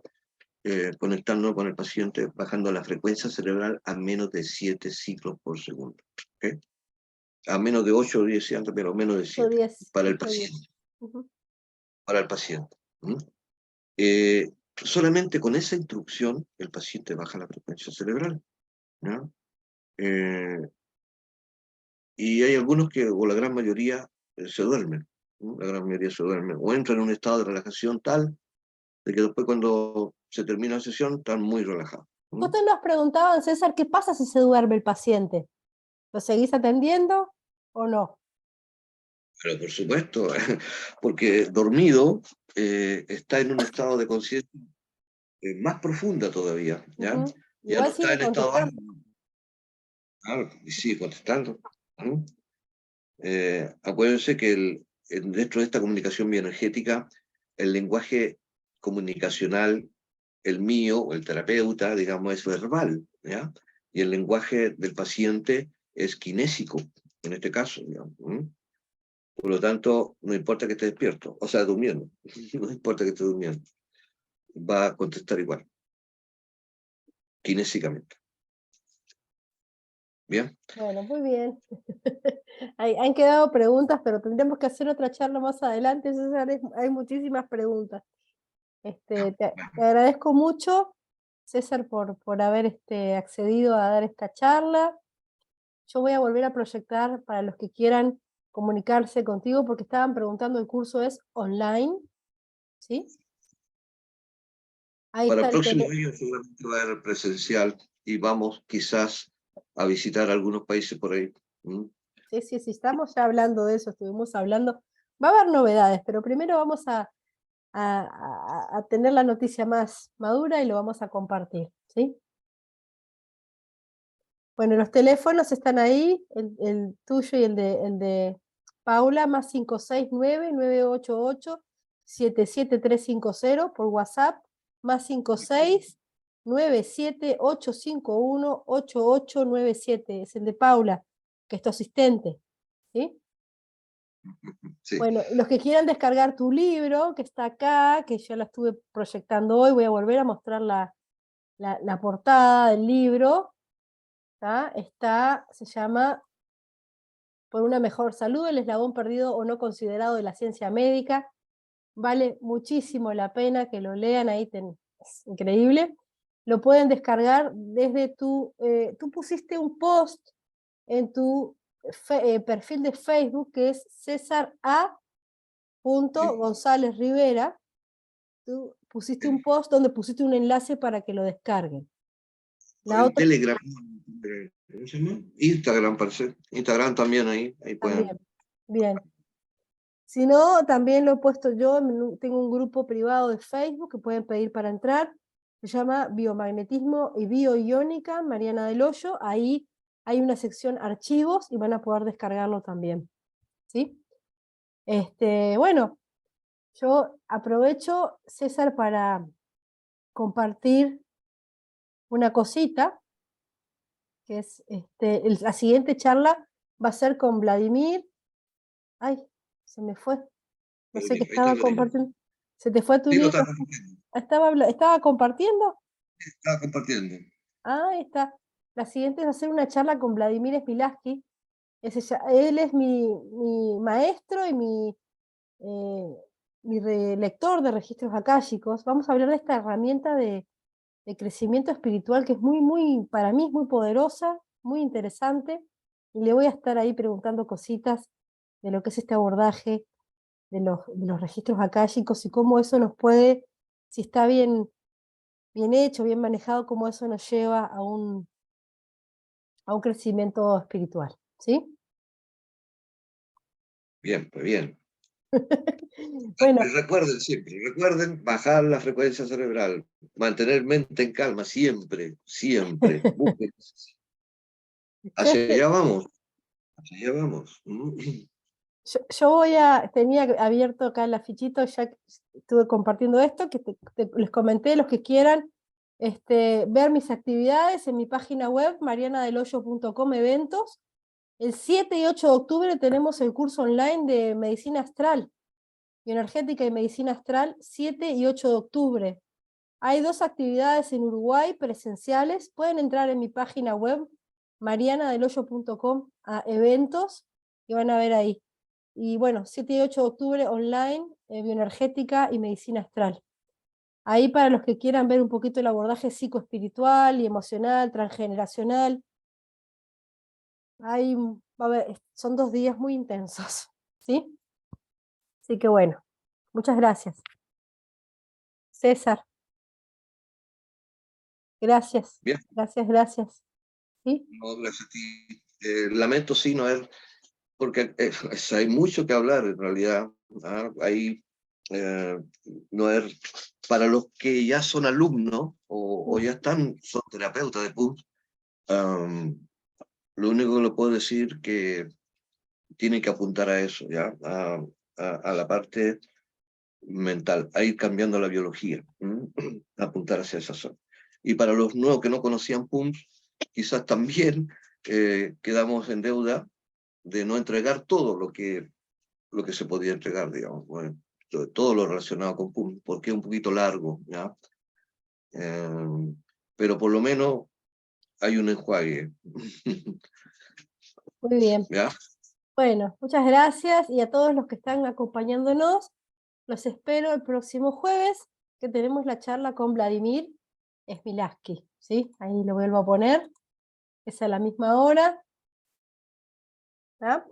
conectando con el paciente, bajando la frecuencia cerebral a menos de 7 ciclos por segundo. ¿Okay? A menos de 8 o 10 antes, pero menos de 7 10, para el 8, 10. paciente. Uh-huh. Para el paciente. Solamente con esa instrucción el paciente baja la frecuencia cerebral, ¿no? Y hay algunos que, o la gran mayoría, se duermen, ¿no? La gran mayoría se duermen, o entran en un estado de relajación tal de que después cuando se termina la sesión están muy relajados, ¿no? Ustedes nos preguntaban, César, ¿qué pasa si se duerme el paciente? ¿Lo seguís atendiendo o no? Pero por supuesto, porque dormido está en un estado de conciencia más profunda todavía, ¿ya? Ujú. Ya no Igual está sigue en estado contestando. alfa. Claro, y sigue contestando. ¿Mm? Acuérdense que dentro de esta comunicación bioenergética, el lenguaje comunicacional, el mío, o el terapeuta, digamos, es verbal, ¿ya? Y el lenguaje del paciente es kinésico, en este caso, digamos. Por lo tanto, no importa que esté despierto, o sea, durmiendo, no importa que esté durmiendo, va a contestar igual, kinésicamente. ¿Bien? Bueno, muy bien. Han quedado preguntas, pero tendremos que hacer otra charla más adelante, César, hay muchísimas preguntas. Te agradezco mucho, César, por haber accedido a dar esta charla. Yo voy a volver a proyectar para los que quieran comunicarse contigo, porque estaban preguntando, el curso es online, ¿sí? Ahí Para está el el próximo teléfono. año seguramente va a haber presencial y vamos quizás a visitar algunos países por ahí. Sí, sí, sí, estamos ya hablando de eso, estuvimos hablando. Va a haber novedades, pero primero vamos a tener la noticia más madura y lo vamos a compartir, ¿sí? Bueno, los teléfonos están ahí, el tuyo y el de Paula, más 569-988-77350 por WhatsApp, más 56-97851-8897, es el de Paula, que es tu asistente, ¿sí? Sí. Bueno, los que quieran descargar tu libro, que está acá, que yo la estuve proyectando hoy, voy a volver a mostrar la portada del libro, se llama Por una mejor salud, el eslabón perdido o no considerado de la ciencia médica. Vale muchísimo la pena que lo lean, ahí es increíble. Lo pueden descargar desde tú pusiste un post en tu perfil de Facebook, que es César A. González Rivera. Tú pusiste un post donde pusiste un enlace para que lo descarguen. La En otra Telegram, ¿cómo se llama? Instagram, parece. Instagram también ahí pueden. también. Bien. Si no, también lo he puesto yo, tengo un grupo privado de Facebook que pueden pedir para entrar, se llama Biomagnetismo y Bioiónica, Mariana del Hoyo, ahí hay una sección archivos y van a poder descargarlo también, ¿sí? Bueno, yo aprovecho, César, para compartir una cosita, que es la siguiente charla va a ser con Vladimir. Ay, se me fue. No sé qué Ahí está estaba el Vladimir. compartiendo. ¿Se te fue tu Sí, lo nieto? está compartiendo. ¿Estaba compartiendo? Está compartiendo. Ah, ahí está. La siguiente es hacer una charla con Vladimir Spilaski. Él es mi maestro y mi lector de registros akáshicos. Vamos a hablar de esta herramienta de crecimiento espiritual que es para mí es muy poderosa, muy interesante. Y le voy a estar ahí preguntando cositas de lo que es este abordaje de los registros akáshicos y cómo eso nos puede, si está bien hecho, bien manejado, cómo eso nos lleva a un crecimiento espiritual, ¿sí? Bien, pues bien. Bueno, Y recuerden siempre, recuerden bajar la frecuencia cerebral, mantener mente en calma, siempre, siempre. Busquen. yo, Hacia allá vamos, hacia allá vamos. yo tenía abierto acá el afichito, ya que estuve compartiendo esto, que les comenté, los que quieran ver mis actividades en mi página web, marianadelhoyo.com, eventos. El 7 y 8 de octubre tenemos el curso online de medicina astral, bioenergética y medicina astral, 7 y 8 de octubre. Hay 2 actividades en Uruguay presenciales. Pueden entrar en mi página web, marianadelhoyo.com, a eventos, y van a ver ahí. Y bueno, 7 y 8 de octubre online, bioenergética y medicina astral. Ahí para los que quieran ver un poquito el abordaje psicoespiritual y emocional, transgeneracional. Son 2 días muy intensos, ¿sí? Así que bueno, muchas gracias. César, gracias, Bien, gracias, gracias. ¿Sí? no, gracias a ti. Lamento sí no haber, porque hay mucho que hablar en realidad. Hay eh, no haber, para los que ya son alumnos o ya son terapeutas de PUM, lo único que le puedo decir que tiene que apuntar a eso, ¿ya? A la parte mental, a ir cambiando la biología, apuntar hacia esa zona. Y para los nuevos que no conocían PUMS, quizás también quedamos en deuda de no entregar todo lo que se podía entregar, digamos, bueno, todo lo relacionado con PUMS, porque es un poquito largo, ¿ya? Pero por lo menos hay un enjuague. Muy bien. ¿Ya? Bueno, muchas gracias y a todos los que están acompañándonos, los espero el próximo jueves, que tenemos la charla con Vladimir Smilaski, ¿sí? Ahí lo vuelvo a poner, es a la misma hora. ¿Ah?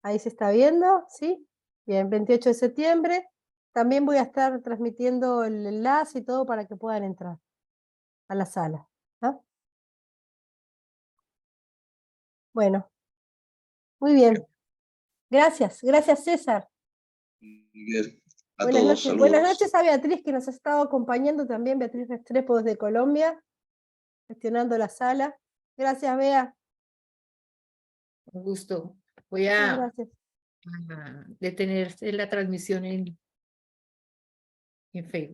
Ahí se está viendo, ¿sí? Bien, 28 de septiembre. También voy a estar transmitiendo el enlace y todo para que puedan entrar a la sala. ¿Ah? Bueno, muy bien. Gracias, gracias César. Bien. A Buenas todos, noches. Buenas saludos. noches a Beatriz, que nos ha estado acompañando también, Beatriz Restrepo desde Colombia, gestionando la sala. Gracias, Bea. Un gusto. Voy Muchas a gracias. detener la transmisión en Facebook.